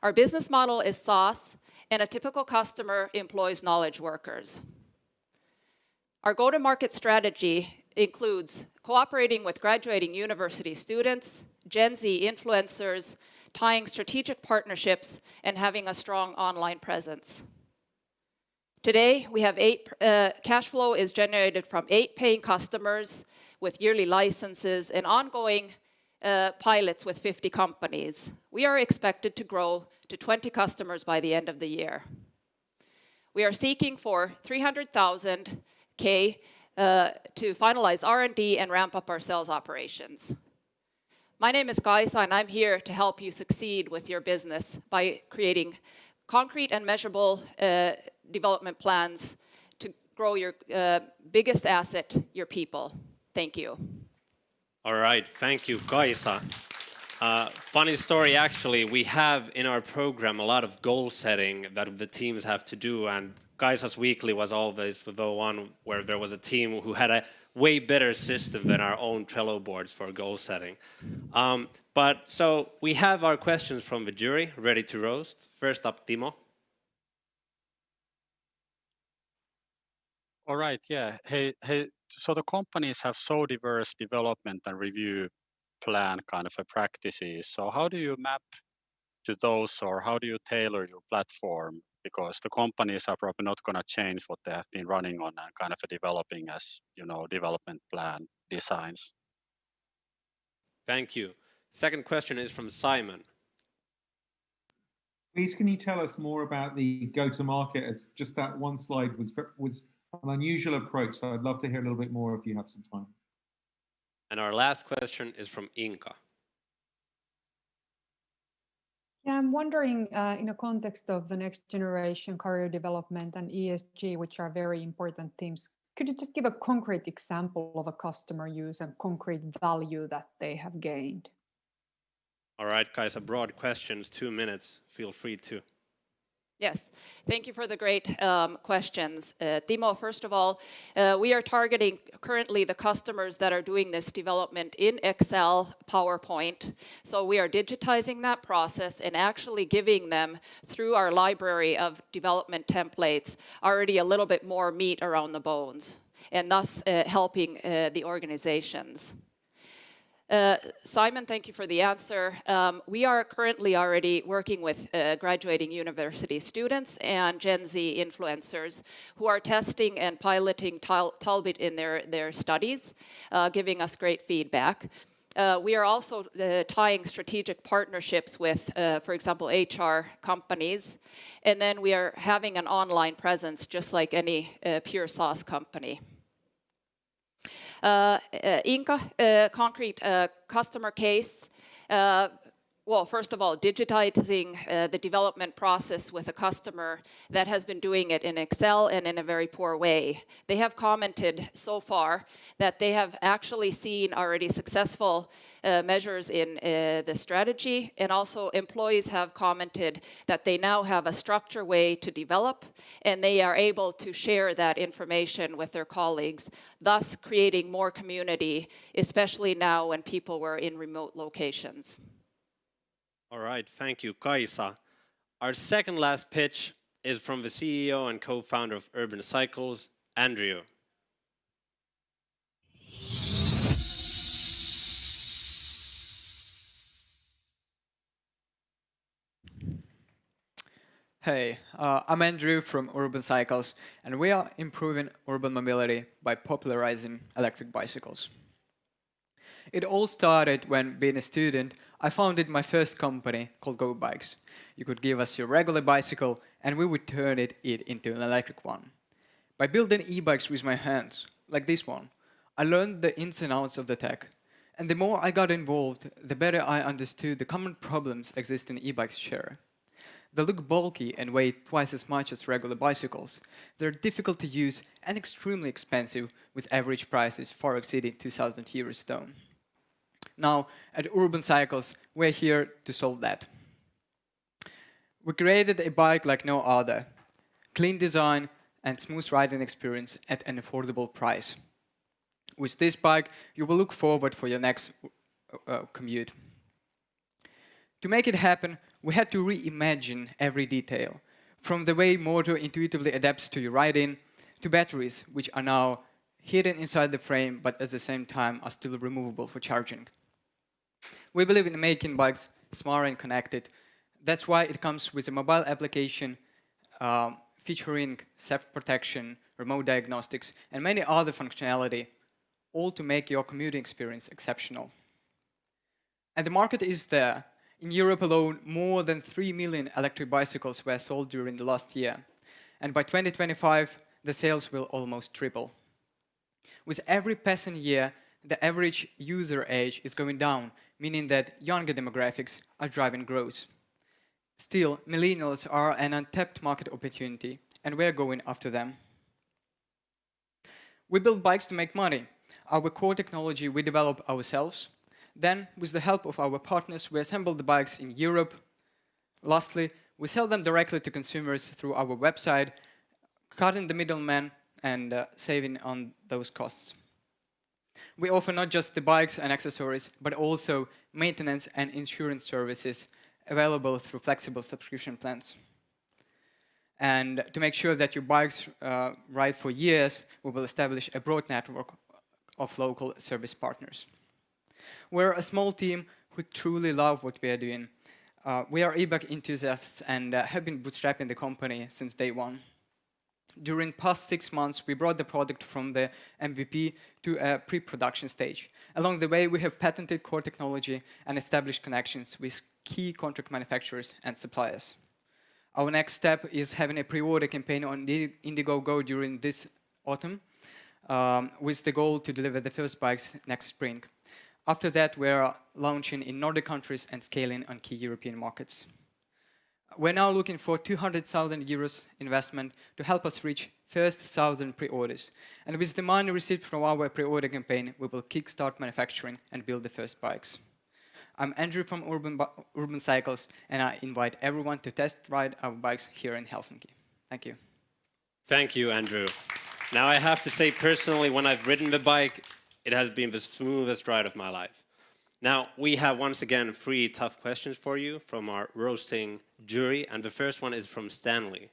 Our business model is SaaS, and a typical customer employs knowledge workers. Our go-to-market strategy includes cooperating with graduating university students, Gen Z influencers, tying strategic partnerships, and having a strong online presence. Today, we have cash flow is generated from 8 paying customers with yearly licenses and ongoing pilots with 50 companies. We are expected to grow to 20 customers by the end of the year. We are seeking for 300,000 to finalize R&D and ramp up our sales operations. My name is Kaisa, and I'm here to help you succeed with your business by creating concrete and measurable development plans to grow your biggest asset, your people. Thank you. All right, thank you, Kaisa. Funny story, actually, we have in our program a lot of goal setting that the teams have to do, and Kaisa's weekly was always the one where there was a team who had a way better system than our own Trello boards for goal setting. So we have our questions from the jury ready to roast. First up, Timo. All right, yeah. Hey, so the companies have so diverse development and review plan kind of a practices. So how do you map to those, or how do you tailor your platform? Because the companies are probably not going to change what they have been running on and kind of developing as, you know, development plan designs. Thank you. Second question is from Simon. Please, can you tell us more about the go-to-market? As just that one slide was an unusual approach, so I'd love to hear a little bit more if you have some time. And our last question is from Inka. Yeah, I'm wondering, in the context of the next generation career development and ESG, which are very important themes, could you just give a concrete example of a customer use and concrete value that they have gained? All right, Kaisa, broad questions, 2 minutes. Feel free to. Yes, thank you for the great questions. Timo, first of all, we are targeting currently the customers that are doing this development in Excel, PowerPoint. So we are digitizing that process and actually giving them, through our library of development templates, already a little bit more meat around the bones, and thus helping the organizations. Simon, thank you for the answer. We are currently already working with graduating university students and Gen Z influencers who are testing and piloting Talbit in their studies, giving us great feedback. We are also tying strategic partnerships with, for example, HR companies. And then we are having an online presence just like any pure SaaS company. Inka, concrete customer case. Well, first of all, digitizing the development process with a customer that has been doing it in Excel and in a very poor way. They have commented so far that they have actually seen already successful measures in the strategy, and also employees have commented that they now have a structured way to develop, and they are able to share that information with their colleagues, thus creating more community, especially now when people were in remote locations. All right, thank you, Kaisa. Our second last pitch is from the CEO and co-founder of Urban Cycles, Andrew. Hey, I'm Andrew from Urban Cycles, and we are improving urban mobility by popularizing electric bicycles. It all started when, being a student, I founded my first company called Go Bikes. You could give us your regular bicycle and we would turn it into an electric one. By building e-bikes with my hands, like this one, I learned the ins and outs of the tech. And the more I got involved, the better I understood the common problems existing e-bikes share. They look bulky and weigh twice as much as regular bicycles. They're difficult to use and extremely expensive, with average prices far exceeding €2,000 though. Now, at Urban Cycles, we're here to solve that. We created a bike like no other. Clean design and smooth riding experience at an affordable price. With this bike, you will look forward for your next commute. To make it happen, we had to reimagine every detail, from the way motor intuitively adapts to your riding, to batteries, which are now hidden inside the frame, but at the same time are still removable for charging. We believe in making bikes smart and connected. That's why it comes with a mobile application featuring theft protection, remote diagnostics, and many other functionality, all to make your commuting experience exceptional. And the market is there. In Europe alone, more than 3 million electric bicycles were sold during the last year. And by 2025, the sales will almost triple. With every passing year, the average user age is going down, meaning that younger demographics are driving growth. Still, millennials are an untapped market opportunity, and we're going after them. We build bikes to make money. Our core technology we develop ourselves. Then, with the help of our partners, we assemble the bikes in Europe. Lastly, we sell them directly to consumers through our website, cutting the middleman and saving on those costs. We offer not just the bikes and accessories, but also maintenance and insurance services available through flexible subscription plans. And to make sure that your bikes ride for years, we will establish a broad network of local service partners. We're a small team who truly love what we are doing. We are e-bike enthusiasts and have been bootstrapping the company since day one. During the past 6 months, we brought the product from the MVP to a pre-production stage. Along the way, we have patented core technology and established connections with key contract manufacturers and suppliers. Our next step is having a pre-order campaign on Indiegogo during this autumn, with the goal to deliver the first bikes next spring. After that, we're launching in Nordic countries and scaling on key European markets. We're now looking for 200,000 euros investment to help us reach first 1,000 pre-orders. And with the money received from our pre-order campaign, we will kickstart manufacturing and build the first bikes. I'm Andrew from Urban Cycles, and I invite everyone to test ride our bikes here in Helsinki. Thank you. Thank you, Andrew. Now I have to say personally, when I've ridden the bike, it has been the smoothest ride of my life. Now, we have once again 3 tough questions for you from our roasting jury, and the first one is from Stanley.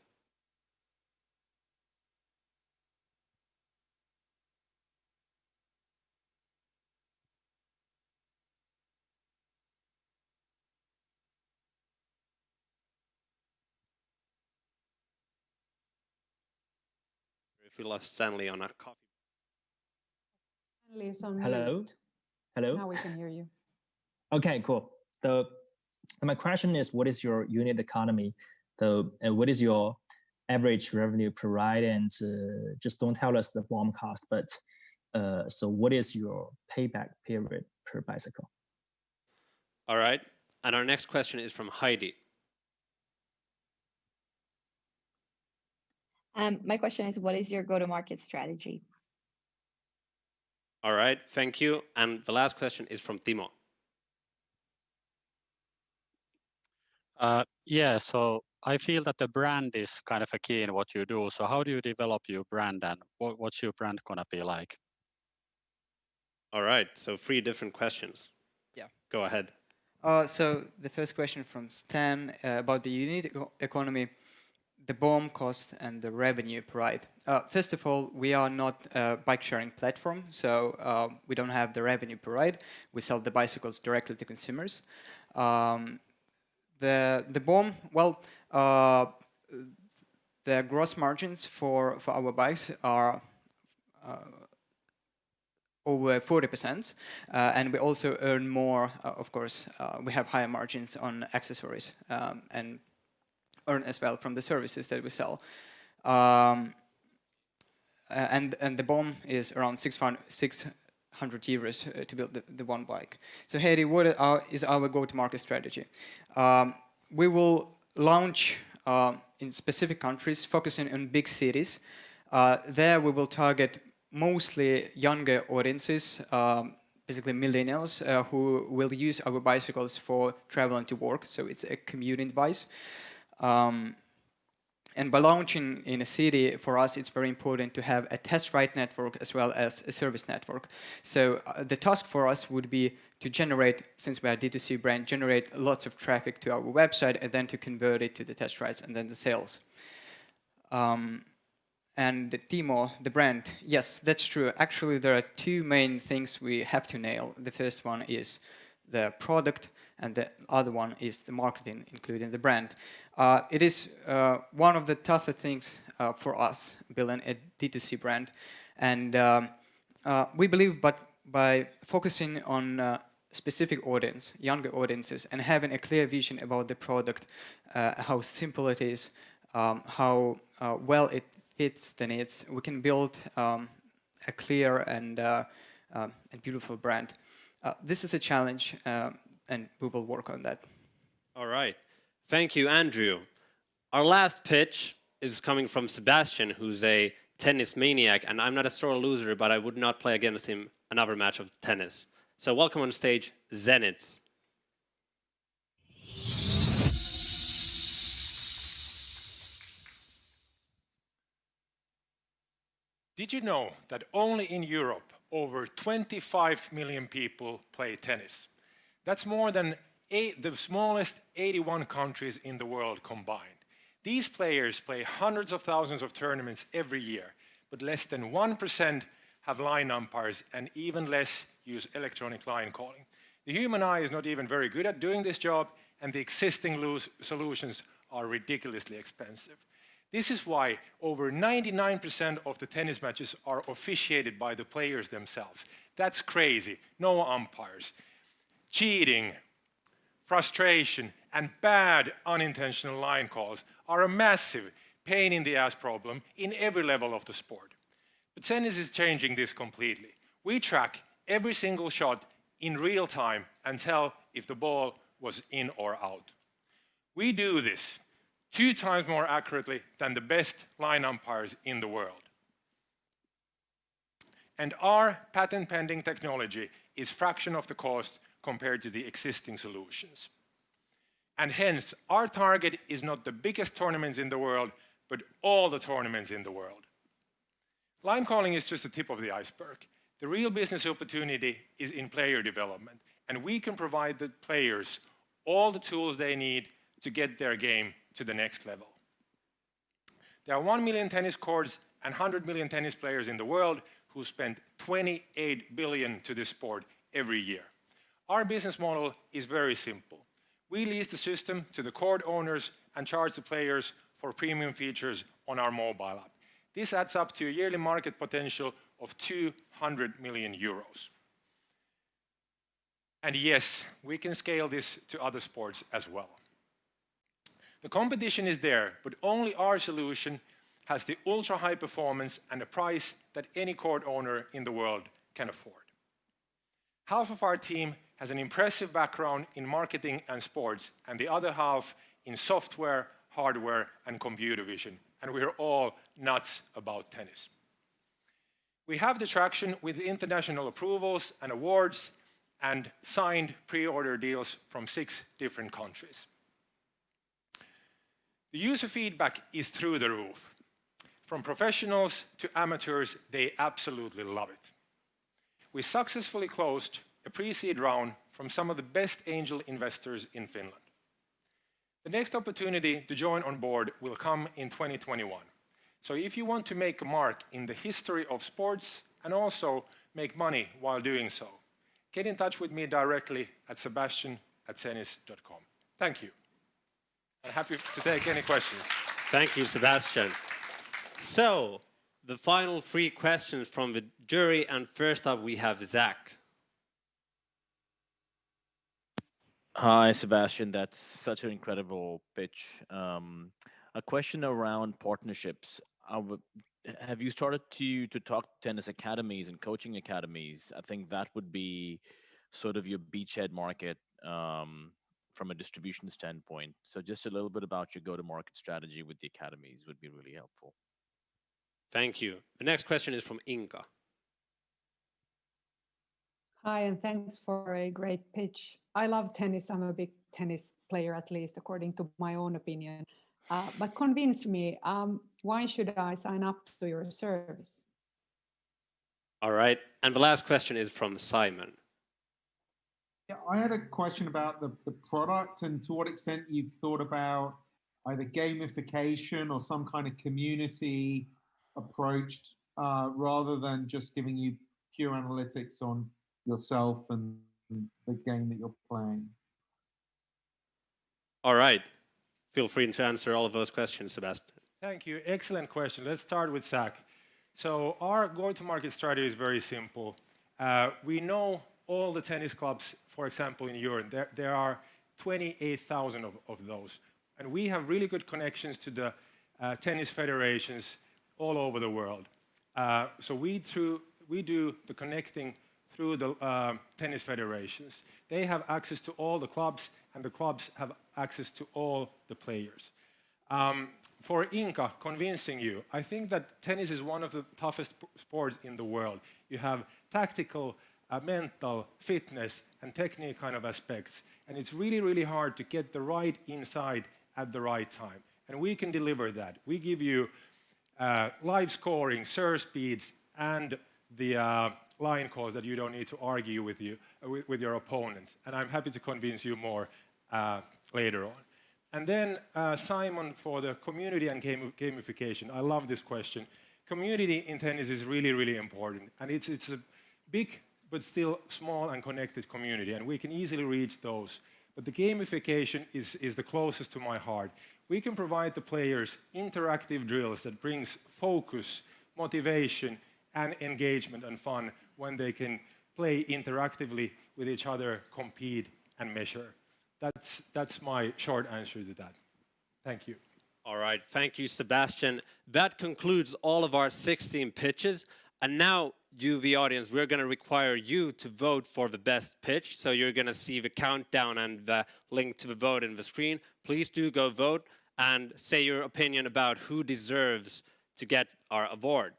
If we lost Stanley on a coffee. Stanley is on Hello? mute. Hello? Now we can hear you. Okay, cool. My question is, what is your unit economy? What is your average revenue per ride? And just don't tell us the BOM cost, but so what is your payback period per bicycle? All right. And our next question is from Heidi. My question is, what is your go-to-market strategy? All right, thank you. And the last question is from Timo. Yeah, so I feel that the brand is kind of a key in what you do. So how do you develop your brand, and what's your brand gonna be like? All right, so 3 different questions. Yeah. Go ahead. So the first question from Stan about the unit economy, the BOM cost and the revenue per ride. First of all, we are not a bike sharing platform, so we don't have the revenue per ride. We sell the bicycles directly to consumers. The BOM, well, the gross margins for our bikes are over 40%, and we also earn more, of course. We have higher margins on accessories and earn as well from the services that we sell. And the BOM is around 600 euros to build the one bike. So Heidi, what is our go-to-market strategy? We will launch in specific countries, focusing on big cities. There we will target mostly younger audiences, basically millennials, who will use our bicycles for traveling to work. So it's a commuting device. And by launching in a city, for us, it's very important to have a test ride network as well as a service network. So the task for us would be to generate, since we are a D2C brand, generate lots of traffic to our website and then to convert it to the test rides and then the sales. And the Timo, the brand, yes, that's true. Actually, there are two main things we have to nail. The first one is the product, and the other one is the marketing, including the brand. It is one of the tougher things for us, building a D2C brand. And we believe by focusing on specific audience, younger audiences, and having a clear vision about the product, how simple it is, how well it fits the needs, we can build a clear and beautiful brand. This is a challenge, and we will work on that. All right. Thank you, Andrew. Our last pitch is coming from Sebastian, who's a tennis maniac, and I'm not a sore loser, but I would not play against him another match of tennis. So welcome on stage, Zenitz. Did you know that only in Europe, over 25 million people play tennis? That's more than the smallest 81 countries in the world combined. These players play hundreds of thousands of tournaments every year, but less than 1% have line umpires and even less use electronic line calling. The human eye is not even very good at doing this job, and the existing solutions are ridiculously expensive. This is why over 99% of the tennis matches are officiated by the players themselves. That's crazy. No umpires. Cheating, frustration, and bad unintentional line calls are a massive pain in the ass problem in every level of the sport. But tennis is changing this completely. We track every single shot in real time and tell if the ball was in or out. We do this 2 times more accurately than the best line umpires in the world. And our patent-pending technology is a fraction of the cost compared to the existing solutions. And hence, our target is not the biggest tournaments in the world, but all the tournaments in the world. Line calling is just the tip of the iceberg. The real business opportunity is in player development, and we can provide the players all the tools they need to get their game to the next level. There are 1 million tennis courts and 100 million tennis players in the world who spend 28 billion to this sport every year. Our business model is very simple. We lease the system to the court owners and charge the players for premium features on our mobile app. This adds up to a yearly market potential of 200 million euros. And yes, we can scale this to other sports as well. The competition is there, but only our solution has the ultra high performance and a price that any court owner in the world can afford. Half of our team has an impressive background in marketing and sports, and the other half in software, hardware, and computer vision. And we're all nuts about tennis. We have the traction with international approvals and awards and signed pre-order deals from 6 different countries. The user feedback is through the roof. From professionals to amateurs, they absolutely love it. We successfully closed a pre-seed round from some of the best angel investors in Finland. The next opportunity to join on board will come in 2021. So if you want to make a mark in the history of sports and also make money while doing so, get in touch with me directly at sebastian@zenitz.com. Thank you. I'm happy to take any questions. Thank you, Sebastian. So, the final 3 questions from the jury, and first up we have Zach. Hi, Sebastian. That's such an incredible pitch. A question around partnerships. Have you started to talk tennis academies and coaching academies? I think that would be sort of your beachhead market from a distribution standpoint. So just a little bit about your go-to-market strategy with the academies would be really helpful. Thank you. The next question is from Inka. Hi, and thanks for a great pitch. I love tennis. I'm a big tennis player, at least according to my own opinion. But convince me, why should I sign up to your service? All right. And the last question is from Simon. Yeah, I had a question about the product and to what extent you've thought about either gamification or some kind of community approach rather than just giving you pure analytics on yourself and the game that you're playing. All right. Feel free to answer all of those questions, Sebastian. Thank you. Excellent question. Let's start with Zach. So our go-to-market strategy is very simple. We know all the tennis clubs, for example, in Europe. There are 28,000 of those. And we have really good connections to the tennis federations all over the world. So we do the connecting through the tennis federations. They have access to all the clubs, and the clubs have access to all the players. For Inka, convincing you, I think that tennis is one of the toughest sports in the world. You have tactical, mental, fitness, and technique kind of aspects. And it's really, really hard to get the right insight at the right time. And we can deliver that. We give you live scoring, serve speeds, and the line calls that you don't need to argue with your opponents. And I'm happy to convince you more later on. And then Simon, for the community and gamification. I love this question. Community in tennis is really, really important. And it's a big but still small and connected community, and we can easily reach those. But the gamification is the closest to my heart. We can provide the players interactive drills that brings focus, motivation, and engagement and fun when they can play interactively with each other, compete, and measure. That's my short answer to that. Thank you. All right, thank you, Sebastian. That concludes all of our 16 pitches. And now, you, the audience, we're going to require you to vote for the best pitch. So you're going to see the countdown and the link to the vote in the screen. Please do go vote and say your opinion about who deserves to get our award.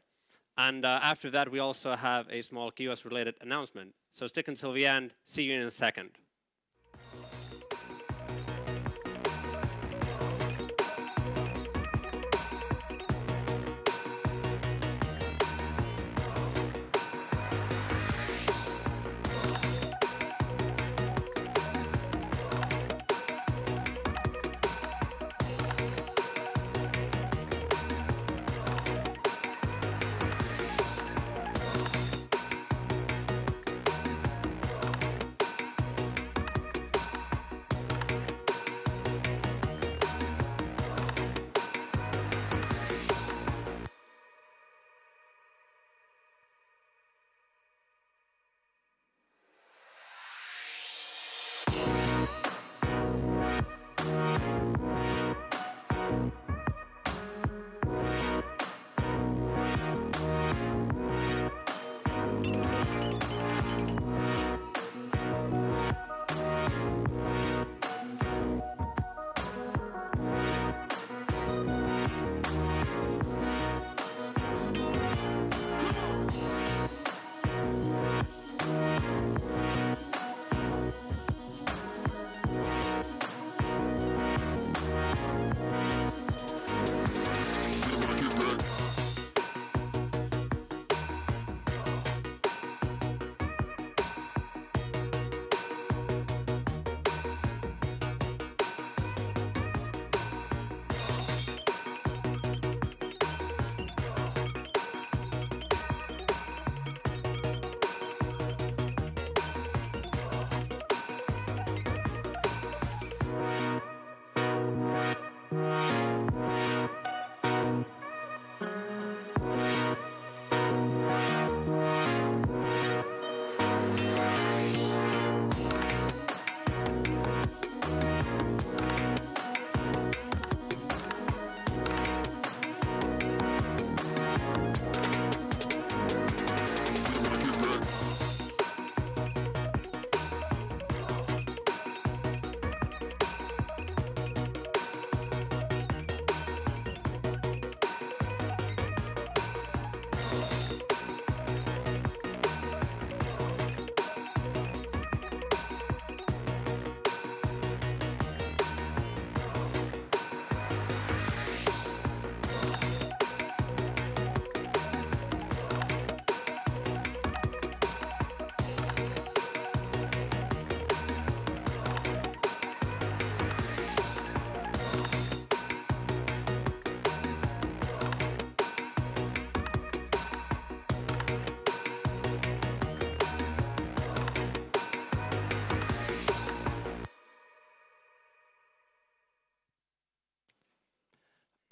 And after that, we also have a small Kios-related announcement. So stick until the end. See you in a second.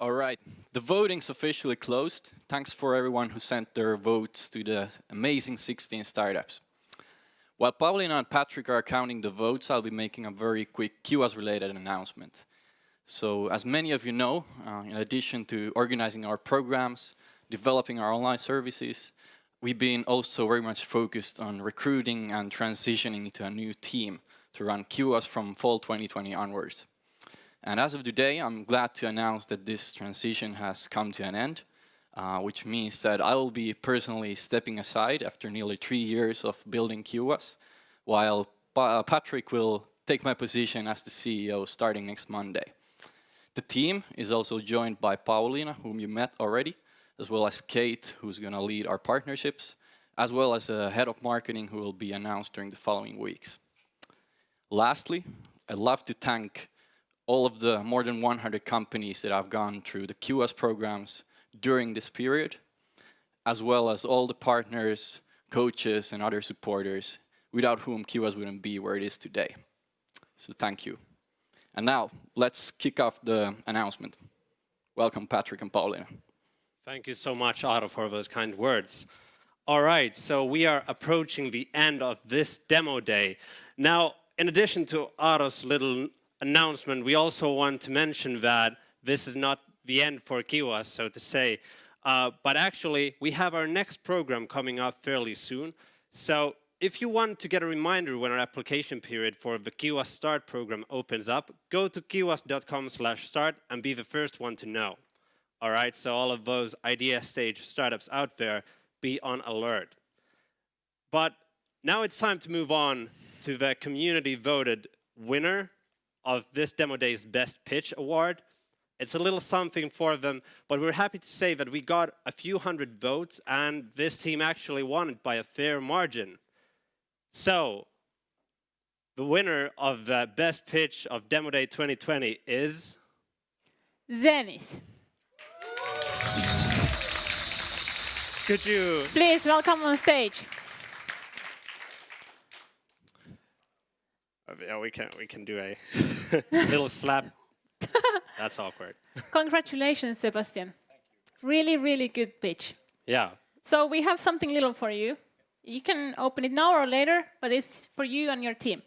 All right, the voting's officially closed. Thanks for everyone who sent their votes to the amazing 16 startups. While Pauliina and Patrick are counting the votes, I'll be making a very quick Kiuas-related announcement. So, as many of you know, in addition to organizing our programs, developing our online services, we've been also very much focused on recruiting and transitioning into a new team to run Kiuas from fall 2020 onwards. And as of today, I'm glad to announce that this transition has come to an end, which means that I will be personally stepping aside after nearly 3 years of building Kiuas, while Patrick will take my position as the CEO starting next Monday. The team is also joined by Pauliina, whom you met already, as well as Kate, who's going to lead our partnerships, as well as a head of marketing who will be announced during the following weeks. Lastly, I'd love to thank all of the more than 100 companies that have gone through the Kiuas programs during this period, as well as all the partners, coaches, and other supporters, without whom Kiuas wouldn't be where it is today. So thank you. And now, let's kick off the announcement. Welcome, Patrick and Pauliina. Thank you so much, Otto, for those kind words. All right, so we are approaching the end of this demo day. Now, in addition to Otto's little announcement, we also want to mention that this is not the end for Kiuas, so to say. But actually, we have our next program coming up fairly soon. So if you want to get a reminder when our application period for the Kiuas Start program opens up, go to kiuas.com/start and be the first one to know. All right, so all of those idea stage startups out there, be on alert. But now it's time to move on to the community voted winner of this Demo Day's Best Pitch Award. It's a little something for them, but we're happy to say that we got a few hundred votes and this team actually won it by a fair margin. So, the winner of the Best Pitch of Demo Day 2020 is... Zenitz. Could you... Please welcome on stage. Yeah, we can do a little slap. That's awkward. Congratulations, Sebastian. Really, really good pitch. Yeah. So we have something little for you. You can open it now or later, but it's for you and your team.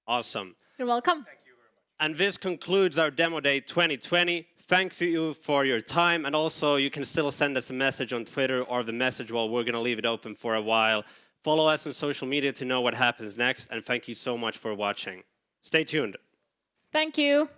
Awesome. You're welcome. Thank you very much. And this concludes our Demo Day 2020. Thank you for your time, and also you can still send us a message on Twitter or the message wall. We're going to leave it open for a while. Follow us on social media to know what happens next, and thank you so much for watching. Stay tuned. Thank you.